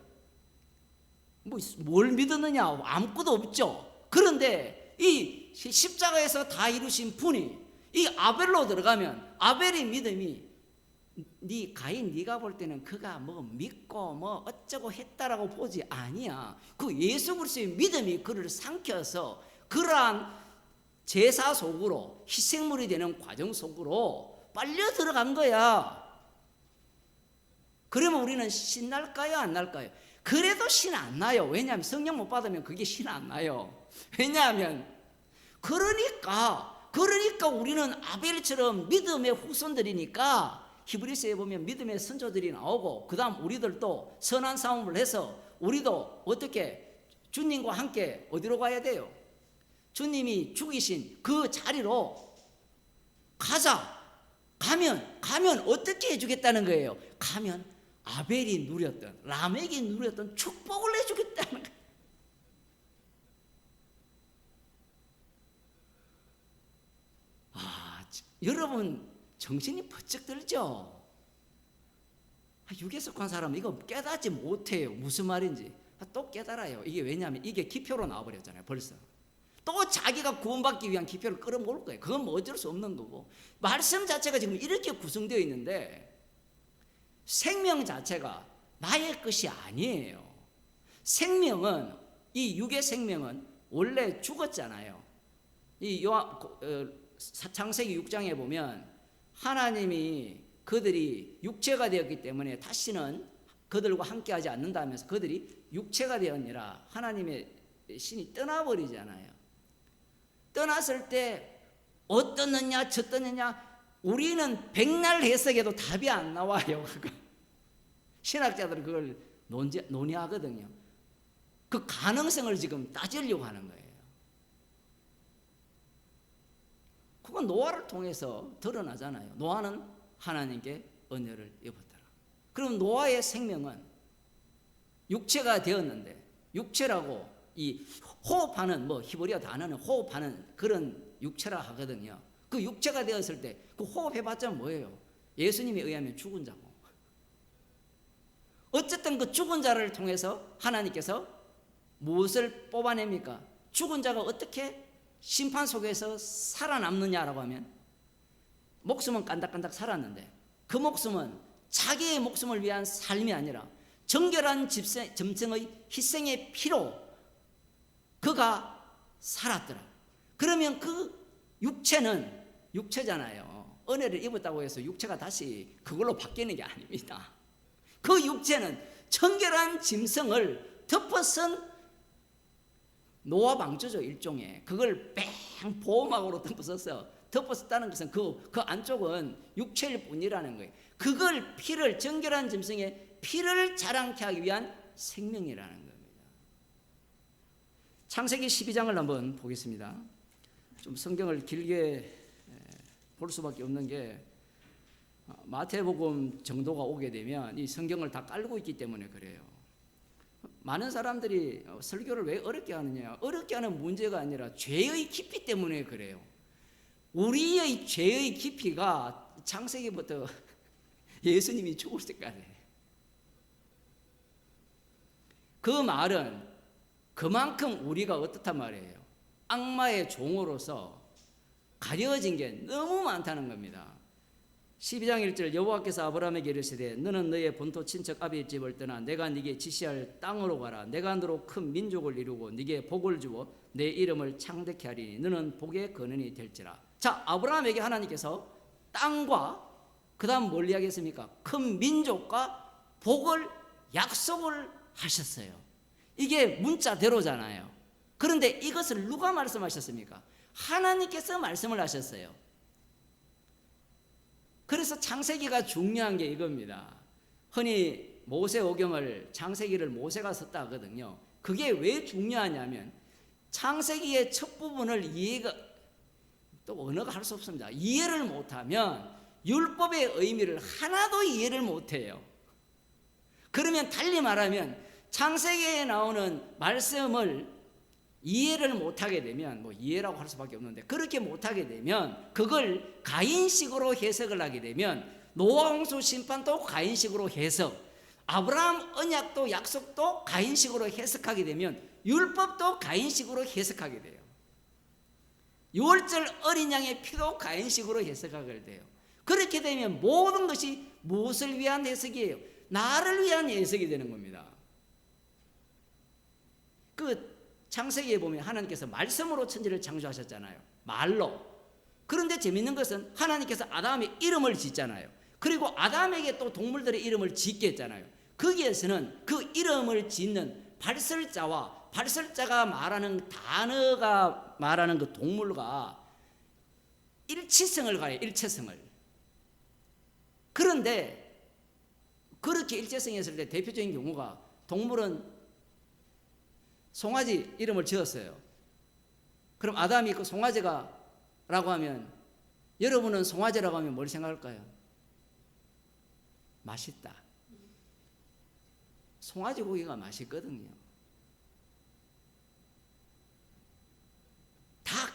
뭘 믿었느냐? 아무것도 없죠. 그런데 이 십자가에서 다 이루신 분이 이 아벨로 들어가면 아벨의 믿음이 네 가인 네가 볼 때는 그가 뭐 믿고 뭐 어쩌고 했다라고 보지 아니야. 그 예수 그리스도의 믿음이 그를 삼켜서 그러한 제사 속으로 희생물이 되는 과정 속으로 빨려 들어간 거야. 그러면 우리는 신 날까요? 안 날까요? 그래도 신 안 나요. 왜냐하면 성령 못 받으면 그게 신 안 나요. 왜냐하면 그러니까 우리는 아벨처럼 믿음의 후손들이니까 히브리서에 보면 믿음의 선조들이 나오고 그 다음 우리들도 선한 싸움을 해서 우리도 어떻게 주님과 함께 어디로 가야 돼요? 주님이 죽이신 그 자리로 가자. 가면 어떻게 해주겠다는 거예요? 가면 아벨이 누렸던 라멕이 누렸던 축복을 해주겠다는 거예요. 여러분 정신이 번쩍 들죠? 육에 속한 사람은 이거 깨닫지 못해요. 무슨 말인지. 또 깨달아요. 이게 왜냐하면 이게 기표로 나와버렸잖아요. 벌써 또 자기가 구원받기 위한 기표를 끌어모을 거예요. 그건 뭐 어쩔 수 없는 거고, 말씀 자체가 지금 이렇게 구성되어 있는데 생명 자체가 나의 것이 아니에요. 생명은, 이 육의 생명은 원래 죽었잖아요. 이 창세기 6장에 보면 하나님이 그들이 육체가 되었기 때문에 다시는 그들과 함께하지 않는다면서 그들이 육체가 되었니라 하나님의 신이 떠나버리잖아요. 떠났을 때 어떻느냐 저떻느냐 우리는 백날 해석해도 답이 안 나와요. 신학자들은 그걸 논의하거든요. 그 가능성을 지금 따지려고 하는 거예요. 그건 노아를 통해서 드러나잖아요. 노아는 하나님께 은혜를 입었더라. 그럼 노아의 생명은 육체가 되었는데, 육체라고 이 호흡하는, 히브리어 단어는 호흡하는 그런 육체라 하거든요. 그 육체가 되었을 때 그 호흡해봤자 뭐예요? 예수님에 의하면 죽은 자고. 어쨌든 그 죽은 자를 통해서 하나님께서 무엇을 뽑아냅니까? 죽은 자가 어떻게 심판 속에서 살아남느냐라고 하면, 목숨은 깐닥깐닥 살았는데 그 목숨은 자기의 목숨을 위한 삶이 아니라 정결한 짐승의 희생의 피로 그가 살았더라. 그러면 그 육체잖아요. 은혜를 입었다고 해서 육체가 다시 그걸로 바뀌는 게 아닙니다. 그 육체는 정결한 짐승을 덮어선 노아 방주죠, 일종의. 그걸 뺑 보호막으로 덮었다는 것은 그 안쪽은 육체일 뿐이라는 거예요. 그걸 피를, 정결한 짐승의 피를 자랑케 하기 위한 생명이라는 겁니다. 창세기 12장을 한번 보겠습니다. 좀 성경을 길게 볼 수밖에 없는 게 마태복음 정도가 오게 되면 이 성경을 다 깔고 있기 때문에 그래요. 많은 사람들이 설교를 왜 어렵게 하느냐, 어렵게 하는 문제가 아니라 죄의 깊이 때문에 그래요. 우리의 죄의 깊이가 창세기부터 예수님이 죽을 때까지. 그 말은 그만큼 우리가 어떻단 말이에요. 악마의 종으로서 가려진 게 너무 많다는 겁니다. 12장 1절 여호와께서 아브라함에게 이르시되 너는 너의 본토 친척 아비의 집을 떠나 내가 네게 지시할 땅으로 가라. 내가 너로 큰 민족을 이루고 네게 복을 주어 내 이름을 창대케 하리니 너는 복의 근원이 될지라. 자, 아브라함에게 하나님께서 땅과 그 다음 뭘 이야기했습니까? 큰 민족과 복을 약속을 하셨어요. 이게 문자대로잖아요. 그런데 이것을 누가 말씀하셨습니까? 하나님께서 말씀을 하셨어요. 그래서 창세기가 중요한 게 이겁니다. 흔히 모세오경을 창세기를 모세가 썼다 하거든요. 그게 왜 중요하냐면 창세기의 첫 부분을 이해가 또 언어가 할 수 없습니다. 이해를 못하면 율법의 의미를 하나도 이해를 못해요. 그러면 달리 말하면 창세기에 나오는 말씀을 이해를 못하게 되면, 뭐 이해라고 할 수밖에 없는데 그렇게 못하게 되면 그걸 가인식으로 해석을 하게 되면 노아 홍수 심판도 가인식으로 해석, 아브라함 언약도 약속도 가인식으로 해석하게 되면 율법도 가인식으로 해석하게 돼요. 유월절 어린 양의 피도 가인식으로 해석하게 돼요. 그렇게 되면 모든 것이 무엇을 위한 해석이에요? 나를 위한 해석이 되는 겁니다. 그 창세기에 보면 하나님께서 말씀으로 천지를 창조하셨잖아요. 말로. 그런데 재밌는 것은 하나님께서 아담의 이름을 짓잖아요. 그리고 아담에게 또 동물들의 이름을 짓게 했잖아요. 거기에서는 그 이름을 짓는 발설자와 발설자가 말하는 단어가 말하는 그 동물과 일치성을 가해요. 일체성을. 그런데 그렇게 일체성이 했을 때 대표적인 경우가 동물은 송아지 이름을 지었어요. 그럼 아담이 그 송아지가 라고 하면 여러분은 송아지라고 하면 뭘 생각할까요? 맛있다. 송아지 고기가 맛있거든요. 닭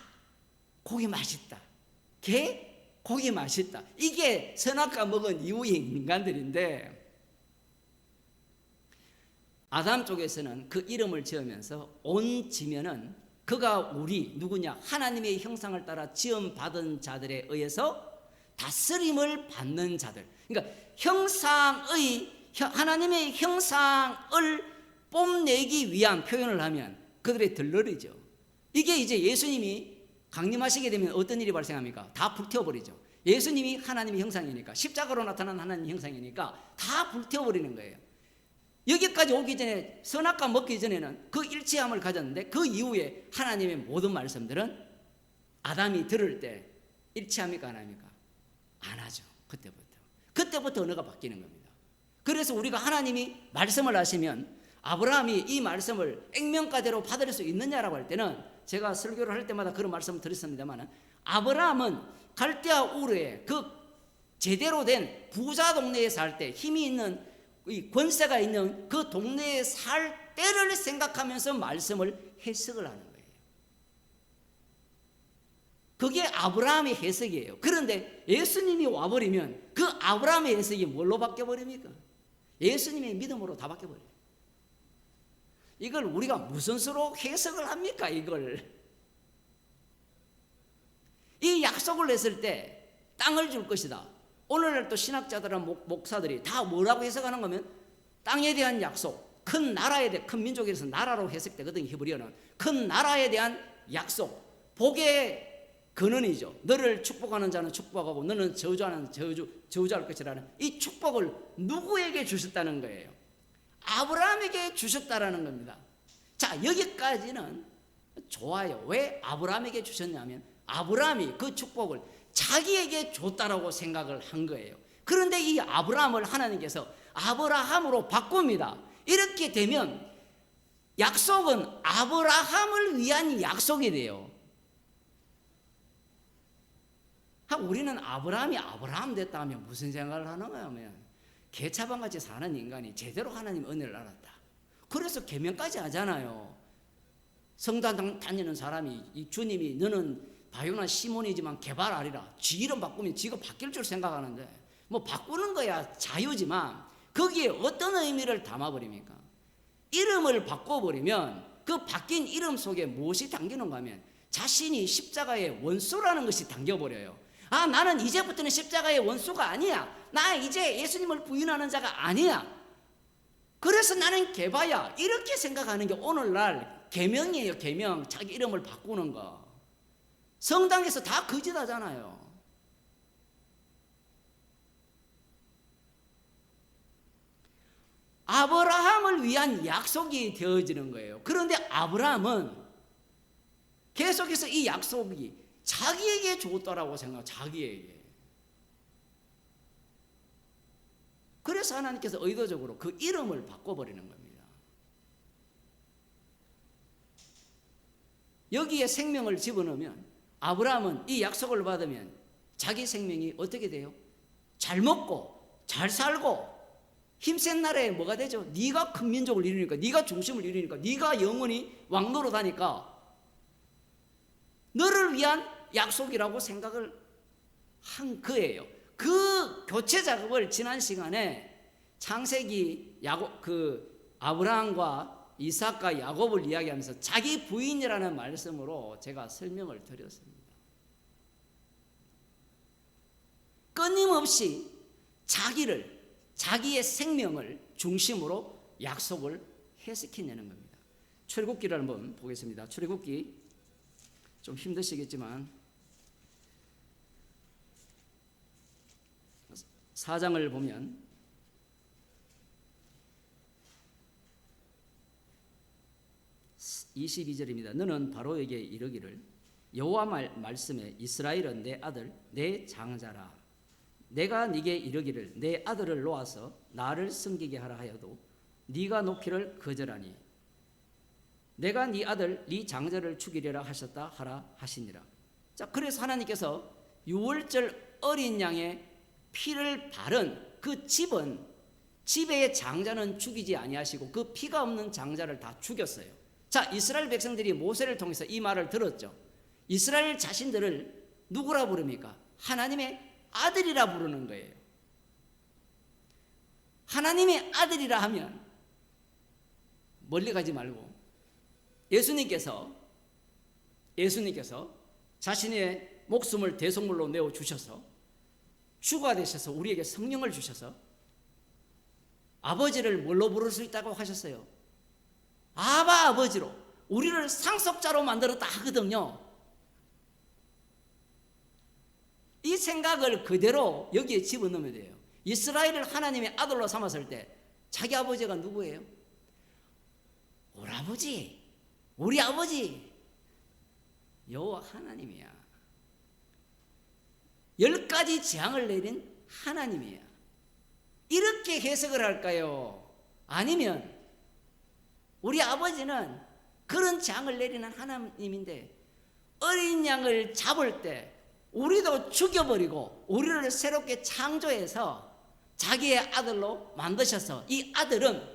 고기 맛있다. 개 고기 맛있다. 이게 선악과 먹은 이후의 인간들인데 아담 쪽에서는 그 이름을 지으면서 온 지면은 그가 우리 누구냐 하나님의 형상을 따라 지음받은 자들에 의해서 다스림을 받는 자들. 그러니까 하나님의 형상을 뽐내기 위한 표현을 하면 그들의 들러리죠. 이게 이제 예수님이 강림하시게 되면 어떤 일이 발생합니까? 다 불태워버리죠. 예수님이 하나님의 형상이니까, 십자가로 나타난 하나님의 형상이니까 다 불태워버리는 거예요. 여기까지 오기 전에, 선악과 먹기 전에는 그 일치함을 가졌는데 그 이후에 하나님의 모든 말씀들은 아담이 들을 때 일치합니까 안 합니까? 안 하죠. 그때부터 언어가 바뀌는 겁니다. 그래서 우리가 하나님이 말씀을 하시면 아브라함이 이 말씀을 액면가대로 받을 수 있느냐라고 할 때는 제가 설교를 할 때마다 그런 말씀을 드렸습니다만 아브라함은 갈대아 우르에 그 제대로 된 부자 동네에 살 때 힘이 있는 이 권세가 있는 그 동네에 살 때를 생각하면서 말씀을 해석을 하는 거예요. 그게 아브라함의 해석이에요. 그런데 예수님이 와버리면 그 아브라함의 해석이 뭘로 바뀌어버립니까? 예수님의 믿음으로 다 바뀌어버려요. 이걸 우리가 무슨 수로 해석을 합니까? 이걸 이 약속을 했을 때 땅을 줄 것이다. 오늘날 또 신학자들은 목사들이 다 뭐라고 해석하는 거면 땅에 대한 약속, 큰 나라에 대한, 큰 민족에 대해서 나라로 해석되거든요. 히브리어는 큰 나라에 대한 약속, 복의 근원이죠. 너를 축복하는 자는 축복하고 너는 저주하는 저주할 것이라는 이 축복을 누구에게 주셨다는 거예요? 아브라함에게 주셨다라는 겁니다. 자, 여기까지는 좋아요. 왜 아브라함에게 주셨냐면 아브라함이 그 축복을 자기에게 줬다라고 생각을 한 거예요. 그런데 이 아브라함을 하나님께서 아브라함으로 바꿉니다. 이렇게 되면 약속은 아브라함을 위한 약속이 돼요. 우리는 아브라함이 아브라함 됐다 하면 무슨 생각을 하는 거야 하면 개차반같이 사는 인간이 제대로 하나님 은혜를 알았다. 그래서 계명까지 하잖아요. 성당 다니는 사람이 이 주님이 너는 바요나 시몬이지만 개발하리라. 지 이름 바꾸면 지가 바뀔 줄 생각하는데 뭐 바꾸는 거야 자유지만 거기에 어떤 의미를 담아버립니까? 이름을 바꿔버리면 그 바뀐 이름 속에 무엇이 담기는가 하면 자신이 십자가의 원수라는 것이 담겨버려요. 아, 나는 이제부터는 십자가의 원수가 아니야. 나 이제 예수님을 부인하는 자가 아니야. 그래서 나는 개바야. 이렇게 생각하는 게 오늘날 계명이에요. 계명. 자기 이름을 바꾸는 거. 성당에서 다 거짓하잖아요. 아브라함을 위한 약속이 되어지는 거예요. 그런데 아브라함은 계속해서 이 약속이 자기에게 줬다라고 생각해요. 자기에게. 그래서 하나님께서 의도적으로 그 이름을 바꿔버리는 겁니다. 여기에 생명을 집어넣으면 아브라함은 이 약속을 받으면 자기 생명이 어떻게 돼요? 잘 먹고 잘 살고 힘센 나라에 뭐가 되죠? 네가 큰 민족을 이루니까, 네가 중심을 이루니까, 네가 영원히 왕노릇하니까 너를 위한 약속이라고 생각을 한 거예요. 그 교체 작업을 지난 시간에 창세기 아브라함과 이삭과 야곱을 이야기하면서 자기 부인이라는 말씀으로 제가 설명을 드렸습니다. 끊임없이 자기의 생명을 중심으로 약속을 해석해내는 겁니다. 출애굽기를 한번 보겠습니다. 출애굽기 좀 힘드시겠지만 4장을 보면 22절입니다. 너는 바로에게 이르기를 여호와 말씀에 이스라엘은 내 아들 내 장자라. 내가 네게 이르기를 내 아들을 놓아서 나를 섬기게 하라 하여도 네가 놓기를 거절하니 내가 네 아들 네 장자를 죽이려라 하셨다 하라 하시니라. 자, 그래서 하나님께서 유월절 어린 양의 피를 바른 그 집의 장자는 죽이지 아니하시고 그 피가 없는 장자를 다 죽였어요. 자, 이스라엘 백성들이 모세를 통해서 이 말을 들었죠. 이스라엘 자신들을 누구라 부릅니까? 하나님의 아들이라 부르는 거예요. 하나님의 아들이라 하면 멀리 가지 말고 예수님께서 자신의 목숨을 대속물로 내어 주셔서 주가 되셔서 우리에게 성령을 주셔서 아버지를 뭘로 부를 수 있다고 하셨어요? 아바 아버지로, 우리를 상속자로 만들었다 하거든요. 이 생각을 그대로 여기에 집어넣으면 돼요. 이스라엘을 하나님의 아들로 삼았을 때 자기 아버지가 누구예요? 오라버지, 우리 아버지 여호와 하나님이야. 10가지 재앙을 내린 하나님이야. 이렇게 해석을 할까요? 아니면 우리 아버지는 그런 재앙을 내리는 하나님인데 어린 양을 잡을 때 우리도 죽여버리고 우리를 새롭게 창조해서 자기의 아들로 만드셔서 이 아들은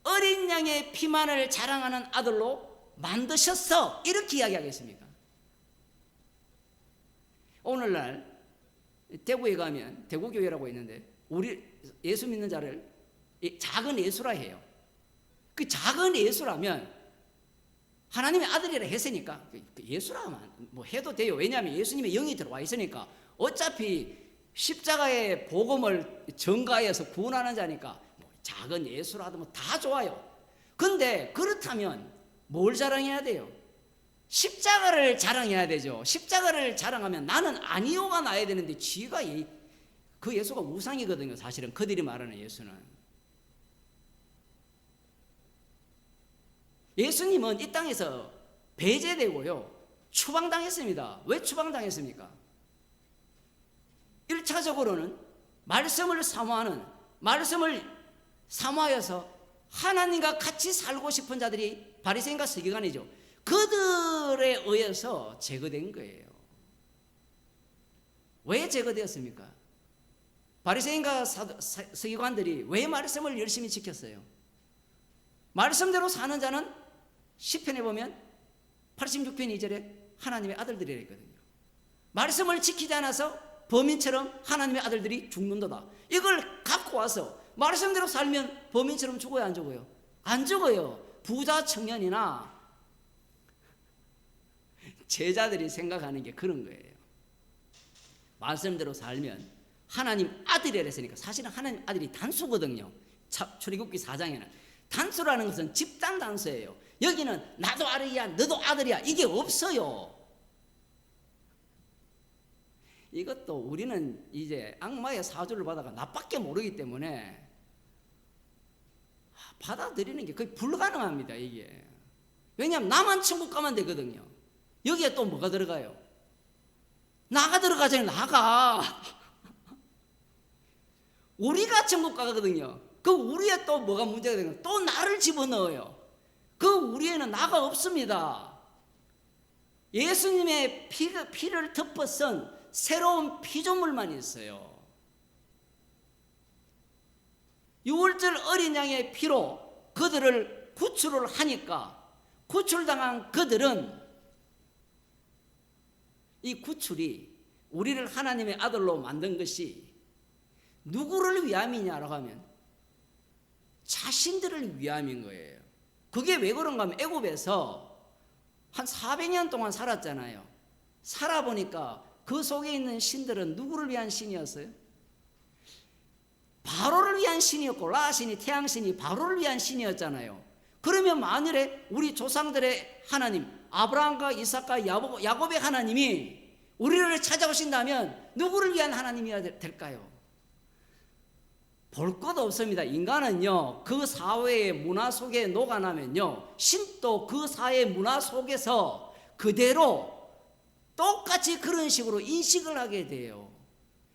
어린 양의 피만을 자랑하는 아들로 만드셨어. 이렇게 이야기하겠습니까? 오늘날 대구에 가면 대구교회라고 있는데 우리 예수 믿는 자를 작은 예수라 해요. 그 작은 예수라면 하나님의 아들이라 했으니까 예수라면 뭐 해도 돼요. 왜냐하면 예수님의 영이 들어와 있으니까 어차피 십자가의 복음을 전가해서 구원하는 자니까 뭐 작은 예수라 하면 다 좋아요. 근데 그렇다면 뭘 자랑해야 돼요? 십자가를 자랑해야 되죠. 십자가를 자랑하면 나는 아니오가 나야 되는데 지가 그 예수가 우상이거든요. 사실은 그들이 말하는 예수는. 예수님은 이 땅에서 배제되고요. 추방당했습니다. 왜 추방당했습니까? 1차적으로는 말씀을 사모하여서 하나님과 같이 살고 싶은 자들이 바리새인과 서기관이죠. 그들에 의해서 제거된 거예요. 왜 제거되었습니까? 바리새인과 서기관들이 왜 말씀을 열심히 지켰어요? 말씀대로 사는 자는 시편에 보면 86편 2절에 하나님의 아들들이라 했거든요. 말씀을 지키지 않아서 범인처럼 하나님의 아들들이 죽는도다. 이걸 갖고 와서 말씀대로 살면 범인처럼 죽어요, 안 죽어요? 안 죽어요. 부자 청년이나 제자들이 생각하는 게 그런 거예요. 말씀대로 살면 하나님 아들이라 했으니까, 사실은 하나님 아들이 단수거든요. 출애굽기 4장에는 단수라는 것은 집단 단수예요. 여기는 나도 아들이야, 너도 아들이야, 이게 없어요. 이것도 우리는 이제 악마의 사주를 받아가 나밖에 모르기 때문에 받아들이는 게 거의 불가능합니다, 이게. 왜냐하면 나만 천국 가면 되거든요. 여기에 또 뭐가 들어가요? 나가 들어가잖아요. 나가. 우리가 천국 가거든요. 그 우리에 또 뭐가 문제가 되는 거예요? 또 나를 집어넣어요. 그 우리에는 나가 없습니다. 예수님의 피를 덮어 쓴 새로운 피조물만 있어요. 유월절 어린 양의 피로 그들을 구출을 하니까, 구출당한 그들은 이 구출이 우리를 하나님의 아들로 만든 것이 누구를 위함이냐라고 하면 자신들을 위함인 거예요. 그게 왜 그런가 하면 애굽에서 한 400년 동안 살았잖아요. 살아보니까 그 속에 있는 신들은 누구를 위한 신이었어요? 바로를 위한 신이었고, 라 신이, 태양 신이 바로를 위한 신이었잖아요. 그러면 만일에 우리 조상들의 하나님 아브라함과 이삭과 야곱의 하나님이 우리를 찾아오신다면 누구를 위한 하나님이어야 될까요? 볼 것 없습니다. 인간은요, 그 사회의 문화 속에 녹아나면요, 신도 그 사회의 문화 속에서 그대로 똑같이 그런 식으로 인식을 하게 돼요.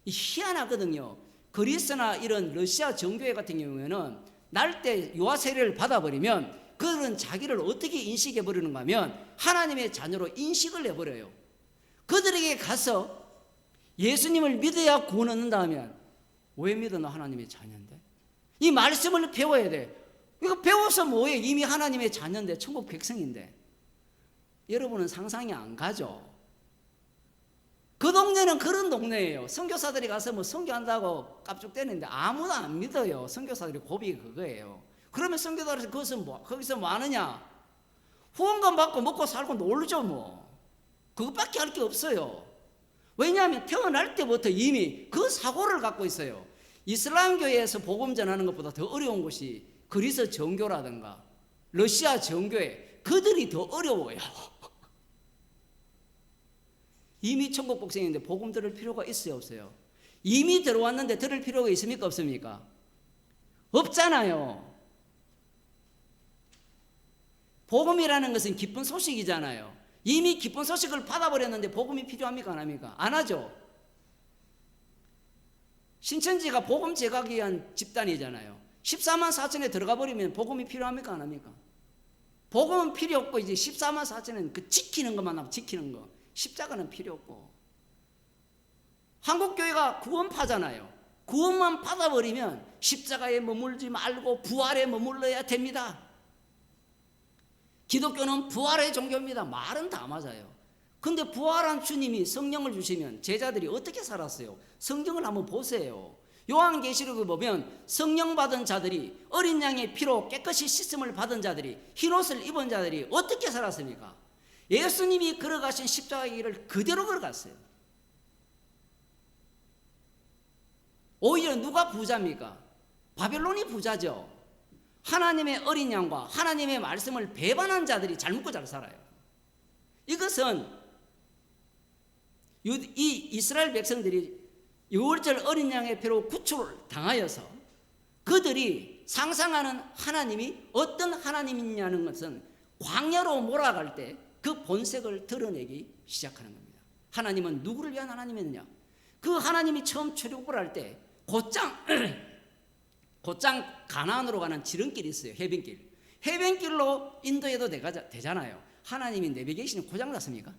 희한하거든요. 그리스나 이런 러시아 정교회 같은 경우에는 날 때 유아 세례를 받아버리면 그들은 자기를 어떻게 인식해 버리는가 하면 하나님의 자녀로 인식을 해버려요. 그들에게 가서 예수님을 믿어야 구원 얻는다 하면 왜 믿어? 너 하나님의 자녀인데. 이 말씀을 배워야 돼. 이거 배워서 뭐해? 이미 하나님의 자녀인데, 천국 백성인데. 여러분은 상상이 안 가죠. 그 동네는 그런 동네예요. 선교사들이 가서 뭐 선교한다고 깝죽대는데 아무도 안 믿어요. 선교사들이 고비 그거예요. 그러면 선교사들이 거기서 뭐 하느냐? 후원금 받고 먹고 살고 놀죠 뭐. 그것밖에 할 게 없어요. 왜냐하면 태어날 때부터 이미 그 사고를 갖고 있어요. 이슬람교회에서 복음 전하는 것보다 더 어려운 것이 그리스 정교라든가 러시아 정교회, 그들이 더 어려워요. 이미 천국 백성인데 복음 들을 필요가 있어요, 없어요? 이미 들어왔는데 들을 필요가 있습니까, 없습니까? 없잖아요. 복음이라는 것은 기쁜 소식이잖아요. 이미 기쁜 소식을 받아버렸는데 복음이 필요합니까, 안 합니까? 안 하죠. 신천지가 복음 제각을 위한 집단이잖아요. 14만 4천에 들어가 버리면 복음이 필요합니까, 안 합니까? 복음은 필요 없고 이제 14만 4천은 그 지키는 것만 하면 지키는 거. 십자가는 필요 없고. 한국교회가 구원파잖아요. 구원만 받아버리면 십자가에 머물지 말고 부활에 머물러야 됩니다. 기독교는 부활의 종교입니다. 말은 다 맞아요. 근데 부활한 주님이 성령을 주시면 제자들이 어떻게 살았어요? 성경을 한번 보세요. 요한계시록을 보면 성령 받은 자들이, 어린 양의 피로 깨끗이 씻음을 받은 자들이, 흰옷을 입은 자들이 어떻게 살았습니까? 예수님이 걸어가신 십자가의 길을 그대로 걸어갔어요. 오히려 누가 부자입니까? 바벨론이 부자죠. 하나님의 어린 양과 하나님의 말씀을 배반한 자들이 잘 먹고 잘 살아요. 이것은 이 이스라엘 백성들이 유월절 어린 양의 피로 구출을 당하여서 그들이 상상하는 하나님이 어떤 하나님이냐는 것은 광야로 몰아갈 때 그 본색을 드러내기 시작하는 겁니다. 하나님은 누구를 위한 하나님이느냐? 그 하나님이 처음 출애굽을 할 때 곧장 가나안으로 가는 지름길이 있어요. 해변길. 해변길로 인도해도 되잖아요. 하나님이 내비게이션이 고장났습니까?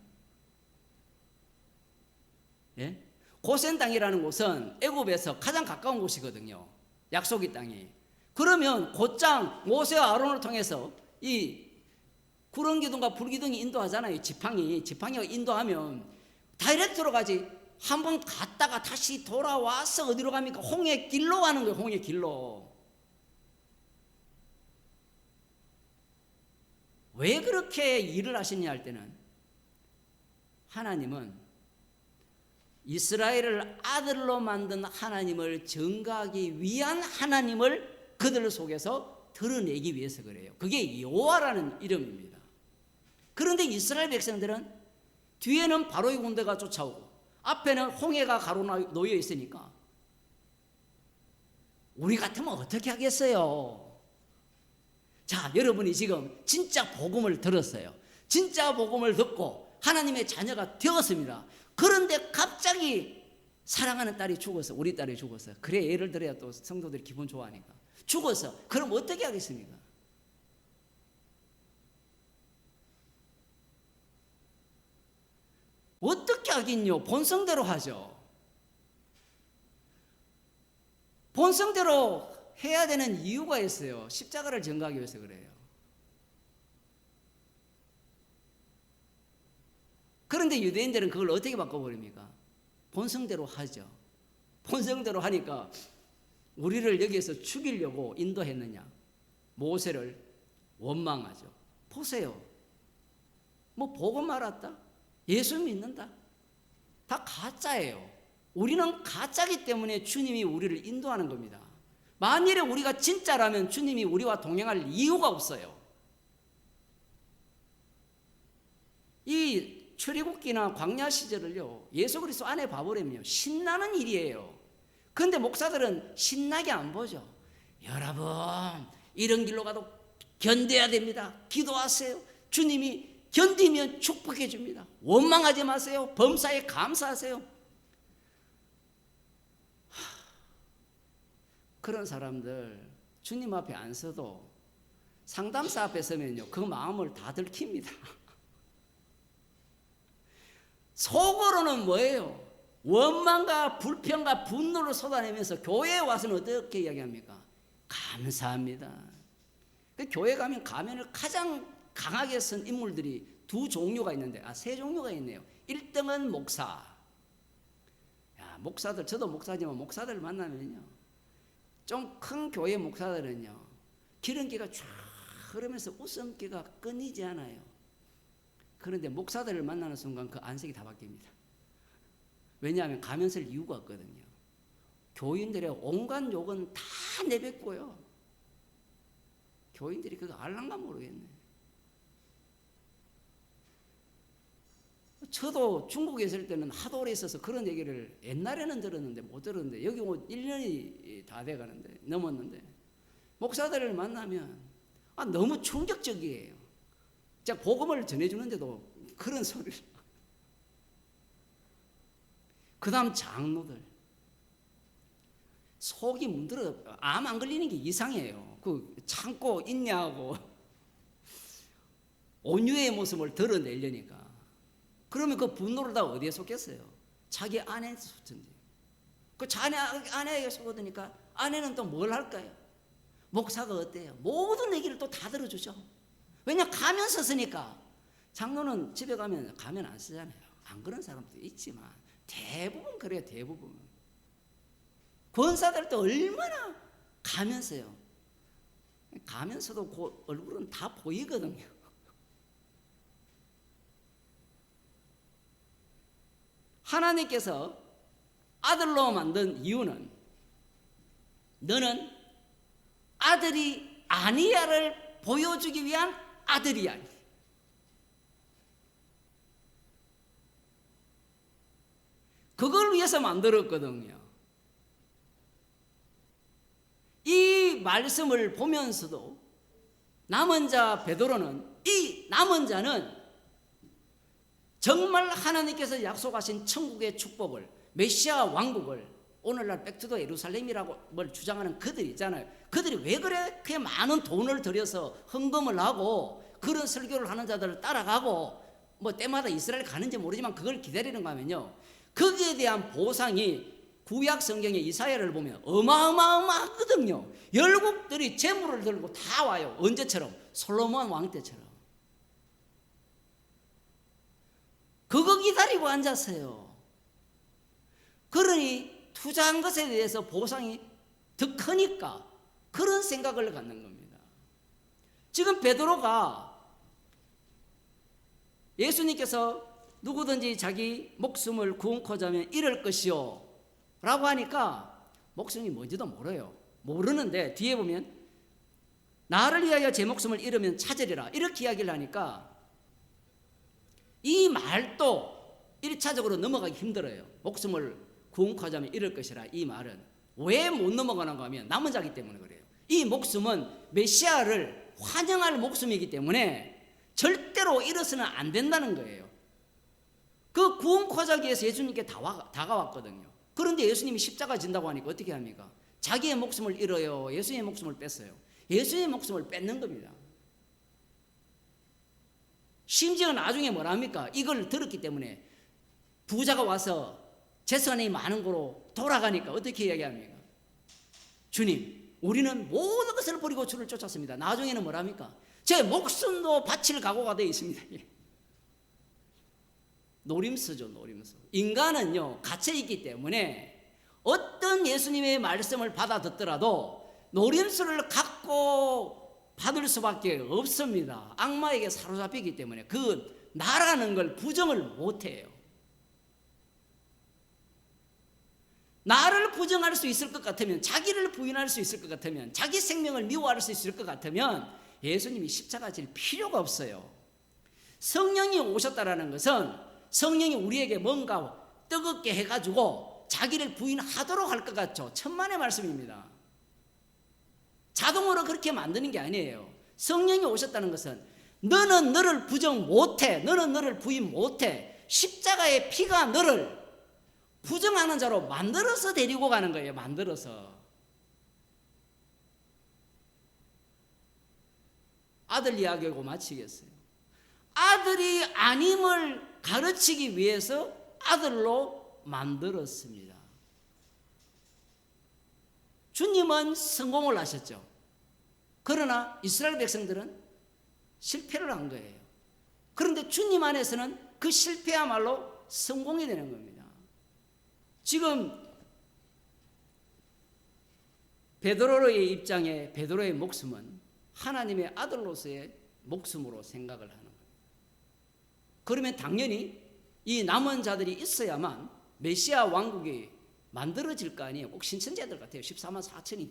예? 고센 땅이라는 곳은 애굽에서 가장 가까운 곳이거든요. 약속의 땅이. 그러면 곧장 모세와 아론을 통해서 이 구름기둥과 불기둥이 인도하잖아요. 지팡이가 인도하면 다이렉트로 가지. 한번 갔다가 다시 돌아와서 어디로 갑니까? 홍해 길로 가는 거예요. 홍해 길로. 왜 그렇게 일을 하시냐 할 때는 하나님은 이스라엘을 아들로 만든 하나님을 증거하기 위한 하나님을 그들 속에서 드러내기 위해서 그래요. 그게 여호와라는 이름입니다. 그런데 이스라엘 백성들은 뒤에는 바로의 군대가 쫓아오고 앞에는 홍해가 가로놓여 있으니까 우리 같으면 어떻게 하겠어요? 자, 여러분이 지금 진짜 복음을 들었어요. 진짜 복음을 듣고 하나님의 자녀가 되었습니다. 그런데 갑자기 사랑하는 딸이 죽어서, 우리 딸이 죽어서, 그래 예를 들어야 또 성도들이 기분 좋아하니까 죽어서, 그럼 어떻게 하겠습니까? 어떻게 하긴요? 본성대로 하죠. 본성대로 해야 되는 이유가 있어요. 십자가를 전가하기 위해서 그래요. 그런데 유대인들은 그걸 어떻게 바꿔버립니까? 본성대로 하죠. 본성대로 하니까 우리를 여기에서 죽이려고 인도했느냐? 모세를 원망하죠. 보세요. 뭐 복음 알았다? 예수 믿는다? 다 가짜예요. 우리는 가짜기 때문에 주님이 우리를 인도하는 겁니다. 만일에 우리가 진짜라면 주님이 우리와 동행할 이유가 없어요. 이 출애굽기나 광야 시절을요, 예수 그리스도 안에 봐버리면요, 신나는 일이에요. 그런데 목사들은 신나게 안 보죠. 여러분, 이런 길로 가도 견뎌야 됩니다. 기도하세요. 주님이 견디면 축복해 줍니다. 원망하지 마세요. 범사에 감사하세요. 그런 사람들 주님 앞에 안 서도 상담사 앞에 서면요, 그 마음을 다 들킵니다. 속으로는 뭐예요? 원망과 불평과 분노를 쏟아내면서 교회에 와서는 어떻게 이야기합니까? 감사합니다. 교회 가면 가면을 가장 강하게 쓴 인물들이 두 종류가 있는데, 세 종류가 있네요. 1등은 목사. 목사들, 저도 목사지만 목사들을 만나면요, 좀 큰 교회 목사들은요, 기름기가 쫙 흐르면서 웃음기가 끊이지 않아요. 그런데 목사들을 만나는 순간 그 안색이 다 바뀝니다. 왜냐하면 가면 쓸 이유가 없거든요. 교인들의 온갖 욕은 다 내뱉고요, 교인들이 그거 알란가 모르겠네. 저도 중국에 있을 때는 하도 오래 있어서 그런 얘기를 옛날에는 들었는데 못 들었는데, 여기 뭐 1년이 다 돼가는데, 넘었는데, 목사들을 만나면 너무 충격적이에요. 제가 복음을 전해주는데도 그런 소리를. 그 다음 장로들, 속이 문드러, 암 안 걸리는 게 이상해요. 그 참고 인내하고 온유의 모습을 드러내려니까. 그러면 그 분노를 다 어디에 쏟겠어요? 자기 아내에 쏟던지. 그 자네 아내에게 쏟으니까 아내는 또 뭘 할까요? 목사가 어때요? 모든 얘기를 또 다 들어주죠. 왜냐, 가면 썼으니까. 장로는 집에 가면 가면 안 쓰잖아요. 안 그런 사람도 있지만 대부분 그래요. 대부분. 권사들도 얼마나 가면 써요. 가면서도 그 얼굴은 다 보이거든요. 하나님께서 아들로 만든 이유는, 너는 아들이 아니야를 보여주기 위한 아들이야. 그걸 위해서 만들었거든요. 이 말씀을 보면서도 남은 자 베드로는, 이 남은 자는 정말 하나님께서 약속하신 천국의 축복을, 메시아 왕국을 오늘날 백투더 예루살렘이라고 뭘 주장하는 그들이 있잖아요. 그들이 왜 그렇게 많은 돈을 들여서 헌금을 하고 그런 설교를 하는 자들을 따라가고 뭐 때마다 이스라엘 가는지 모르지만 그걸 기다리는 거 하면요, 거기에 대한 보상이 구약 성경의 이사야를 보면 어마어마하거든요. 열국들이 재물을 들고 다 와요. 언제처럼? 솔로몬 왕 때처럼. 그거 기다리고 앉았어요. 그러니 투자한 것에 대해서 보상이 더 크니까 그런 생각을 갖는 겁니다. 지금 베드로가 예수님께서 누구든지 자기 목숨을 구원코자 하면 잃을 것이요 라고 하니까 목숨이 뭔지도 몰라요. 모르는데 뒤에 보면 나를 위하여 제 목숨을 잃으면 찾으리라 이렇게 이야기를 하니까 이 말도 1차적으로 넘어가기 힘들어요. 목숨을 구원코자 하면 잃을 것이라, 이 말은 왜 못 넘어가는가 하면 남은 자기 때문에 그래요. 이 목숨은 메시아를 환영할 목숨이기 때문에 절대로 잃어서는 안 된다는 거예요. 그 구원코자 하기 위해서 예수님께 다가왔거든요. 그런데 예수님이 십자가 진다고 하니까 어떻게 합니까? 자기의 목숨을 잃어요, 예수님의 목숨을 뺐어요. 예수님의 목숨을 뺏는 겁니다. 심지어 나중에 뭐라 합니까? 이걸 들었기 때문에 부자가 와서 재산이 많은 거로 돌아가니까 어떻게 이야기합니까? 주님, 우리는 모든 것을 버리고 주를 쫓았습니다. 나중에는 뭐라 합니까? 제 목숨도 바칠 각오가 되어 있습니다. 노림수죠, 노림수. 인간은요, 갇혀있기 때문에 어떤 예수님의 말씀을 받아 듣더라도 노림수를 갖고 받을 수밖에 없습니다. 악마에게 사로잡히기 때문에 그 나라는 걸 부정을 못해요. 나를 부정할 수 있을 것 같으면, 자기를 부인할 수 있을 것 같으면, 자기 생명을 미워할 수 있을 것 같으면 예수님이 십자가 질 필요가 없어요. 성령이 오셨다라는 것은 성령이 우리에게 뭔가 뜨겁게 해가지고 자기를 부인하도록 할 것 같죠. 천만의 말씀입니다. 자동으로 그렇게 만드는 게 아니에요. 성령이 오셨다는 것은 너는 너를 부정 못해, 너는 너를 부인 못해, 십자가의 피가 너를 부정하는 자로 만들어서 데리고 가는 거예요. 만들어서. 아들 이야기하고 마치겠어요. 아들이 아님을 가르치기 위해서 아들로 만들었습니다. 주님은 성공을 하셨죠. 그러나 이스라엘 백성들은 실패를 한 거예요. 그런데 주님 안에서는 그 실패야말로 성공이 되는 겁니다. 지금 베드로의 입장에 베드로의 목숨은 하나님의 아들로서의 목숨으로 생각을 하는 거예요. 그러면 당연히 이 남은 자들이 있어야만 메시아 왕국이 만들어질 거 아니에요. 꼭 신천지들 같아요. 14만 4천이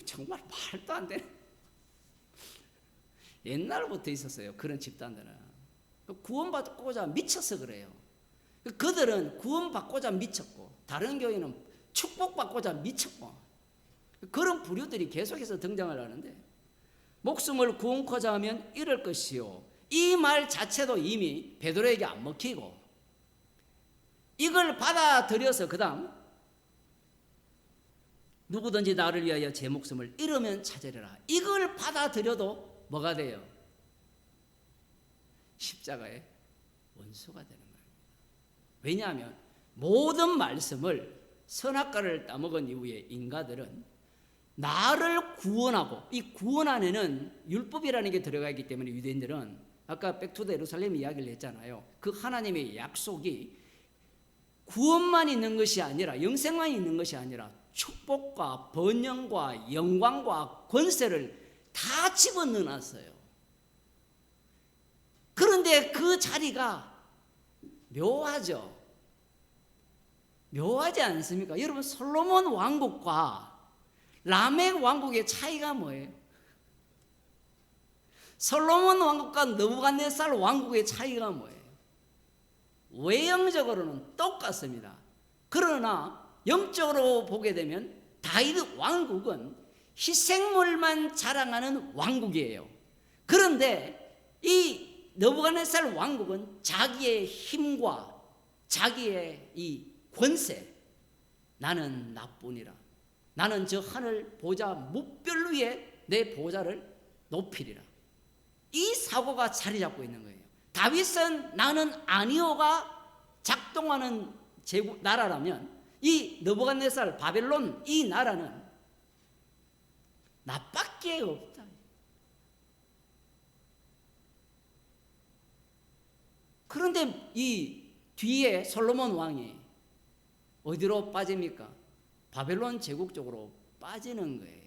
정말 말도 안 되는, 옛날부터 있었어요. 그런 집단들은 구원받고자 미쳐서 그래요. 그들은 구원받고자 미쳤고 다른 교회는 축복받고자 미쳤고 그런 부류들이 계속해서 등장을 하는데, 목숨을 구원코자 하면 잃을 것이요, 이 말 자체도 이미 베드로에게 안 먹히고 이걸 받아들여서 그 다음 누구든지 나를 위하여 제 목숨을 잃으면 찾으리라, 이걸 받아들여도 뭐가 돼요? 십자가의 원수가 되는 거예요. 왜냐하면 모든 말씀을 선악과를 따먹은 이후에 인간들은 나를 구원하고, 이 구원 안에는 율법이라는 게 들어가 있기 때문에 유대인들은 아까 백투더 예루살렘 이야기를 했잖아요. 그 하나님의 약속이 구원만 있는 것이 아니라, 영생만 있는 것이 아니라 축복과 번영과 영광과 권세를 다 집어넣어놨어요. 그런데 그 자리가 묘하죠. 묘하지 않습니까? 여러분, 솔로몬 왕국과 라멕 왕국의 차이가 뭐예요? 솔로몬 왕국과 느부갓네살 왕국의 차이가 뭐예요? 외형적으로는 똑같습니다. 그러나 영적으로 보게 되면 다윗 왕국은 희생물만 자랑하는 왕국이에요. 그런데 이 느부갓네살 왕국은 자기의 힘과 자기의 이 권세, 나는 나뿐이라, 나는 저 하늘 보좌 무별 위에 내 보좌를 높이리라, 이 사고가 자리 잡고 있는 거예요. 다윗은 나는 아니오가 작동하는 제국 나라라면 이 느부갓네살 바벨론 이 나라는 나밖에 없다. 그런데 이 뒤에 솔로몬 왕이 어디로 빠집니까? 바벨론 제국 쪽으로 빠지는 거예요.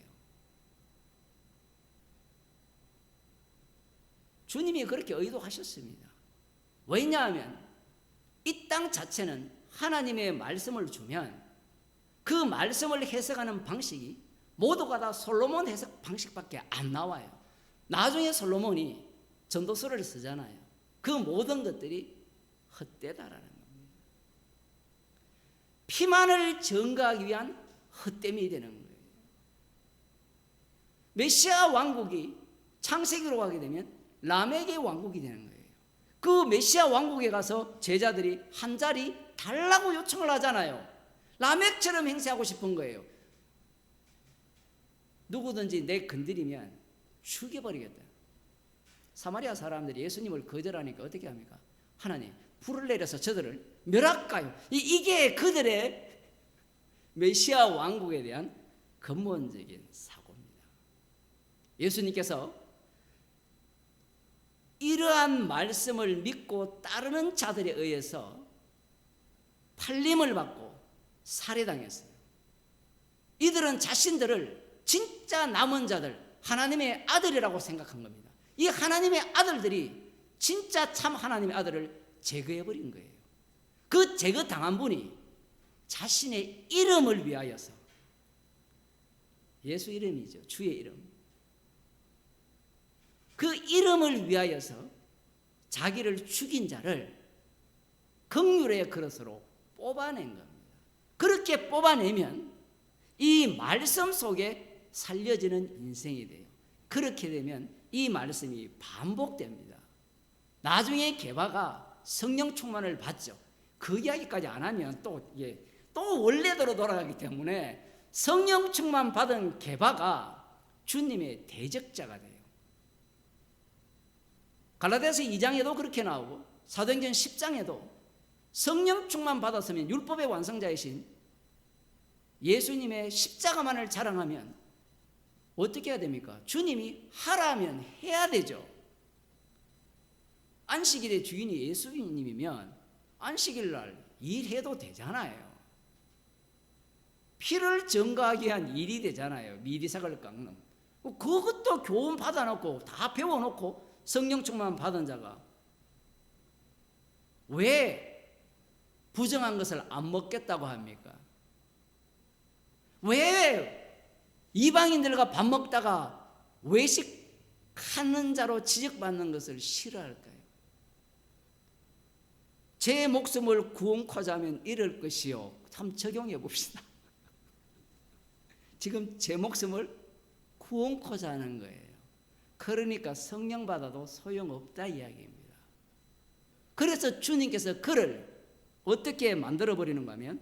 주님이 그렇게 의도하셨습니다. 왜냐하면 이 땅 자체는 하나님의 말씀을 주면 그 말씀을 해석하는 방식이 모두가 다 솔로몬 해석 방식밖에 안 나와요. 나중에 솔로몬이 전도서를 쓰잖아요. 그 모든 것들이 헛되다라는 겁니다. 피만을 증거하기 위한 헛됨이 되는 거예요. 메시아 왕국이 창세기로 가게 되면 라멕의 왕국이 되는 거예요. 그 메시아 왕국에 가서 제자들이 한 자리 달라고 요청을 하잖아요. 라멕처럼 행세하고 싶은 거예요. 누구든지 내 건드리면 죽여버리겠다. 사마리아 사람들이 예수님을 거절하니까 어떻게 합니까? 하나님, 불을 내려서 저들을 멸할까요? 이게 그들의 메시아 왕국에 대한 근본적인 사고입니다. 예수님께서 이러한 말씀을 믿고 따르는 자들에 의해서 팔림을 받고 살해당했어요. 이들은 자신들을 진짜 남은 자들, 하나님의 아들이라고 생각한 겁니다. 이 하나님의 아들들이 진짜 참 하나님의 아들을 제거해버린 거예요. 그 제거당한 분이 자신의 이름을 위하여서, 예수 이름이죠, 주의 이름, 그 이름을 위하여서 자기를 죽인 자를 긍휼의 그릇으로 뽑아낸 겁니다. 그렇게 뽑아내면 이 말씀 속에 살려지는 인생이 돼요. 그렇게 되면 이 말씀이 반복됩니다. 나중에 게바가 성령 충만을 받죠. 그 이야기까지 안 하면 또 원래대로 돌아가기 때문에 성령 충만 받은 게바가 주님의 대적자가 돼요. 갈라디아서 2장에도 그렇게 나오고 사도행전 10장에도 성령 충만 받았으면 율법의 완성자이신 예수님의 십자가만을 자랑하면 어떻게 해야 됩니까? 주님이 하라면 해야 되죠. 안식일의 주인이 예수님이면 안식일 날 일해도 되잖아요. 피를 증거하기 위한 일이 되잖아요. 미리삭을 깎는. 그것도 교훈 받아놓고 다 배워놓고 성령 충만 받은 자가 왜 부정한 것을 안 먹겠다고 합니까? 왜 이방인들과 밥 먹다가 외식하는 자로 지적받는 것을 싫어할까요? 제 목숨을 구원코자 하면 이럴 것이요. 한번 적용해 봅시다. 지금 제 목숨을 구원코자 하는 거예요. 그러니까 성령 받아도 소용없다 이야기입니다. 그래서 주님께서 그를 어떻게 만들어버리는가 하면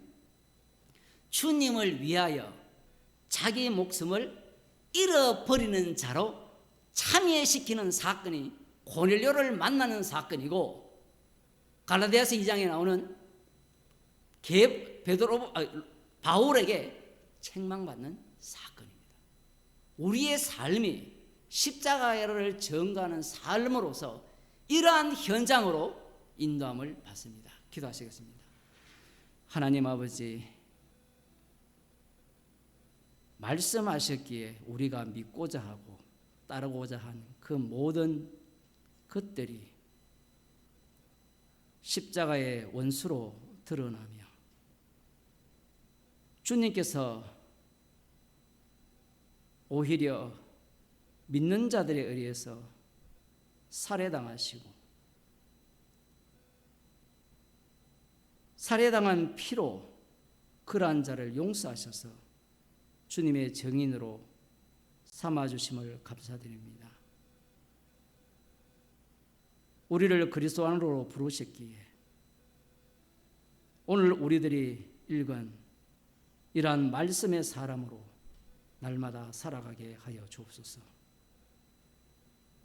주님을 위하여 자기 목숨을 잃어버리는 자로 참여시키는 사건이 고넬료를 만나는 사건이고, 갈라디아서 2장에 나오는 바울에게 책망받는 사건입니다. 우리의 삶이 십자가를 증거하는 삶으로서 이러한 현장으로 인도함을 받습니다. 기도하시겠습니다. 하나님 아버지, 말씀하셨기에 우리가 믿고자 하고 따르고자 하는 그 모든 것들이 십자가의 원수로 드러나며 주님께서 오히려 믿는 자들에 의해서 살해당하시고 살해당한 피로 그러한 자를 용서하셔서 주님의 정인으로 삼아주심을 감사드립니다. 우리를 그리스도 안으로 부르셨기에 오늘 우리들이 읽은 이러한 말씀의 사람으로 날마다 살아가게 하여 주옵소서.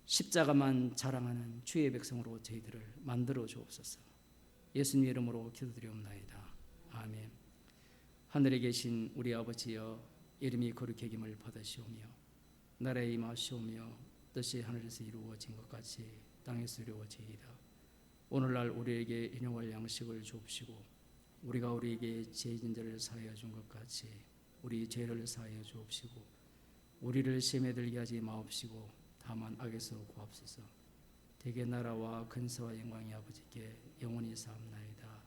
십자가만 자랑하는 주의 백성으로 저희들을 만들어 주옵소서. 예수님 이름으로 기도드리옵나이다. 아멘. 하늘에 계신 우리 아버지여, 이름이 거룩히 여김을 받으시오며 나라에 임하시오며 뜻이 하늘에서 이루어진 것 같이 땅에서 이루어지이다. 오늘날 우리에게 일용할 양식을 주옵시고 우리가 우리에게 죄진 자를 사하여 준 것 같이 우리 죄를 사하여 주옵시고 우리를 시험에 들게 하지 마옵시고 다만 악에서 구하옵소서. 대개 나라와 근세와 영광이 아버지께 영원히 사옵나이다.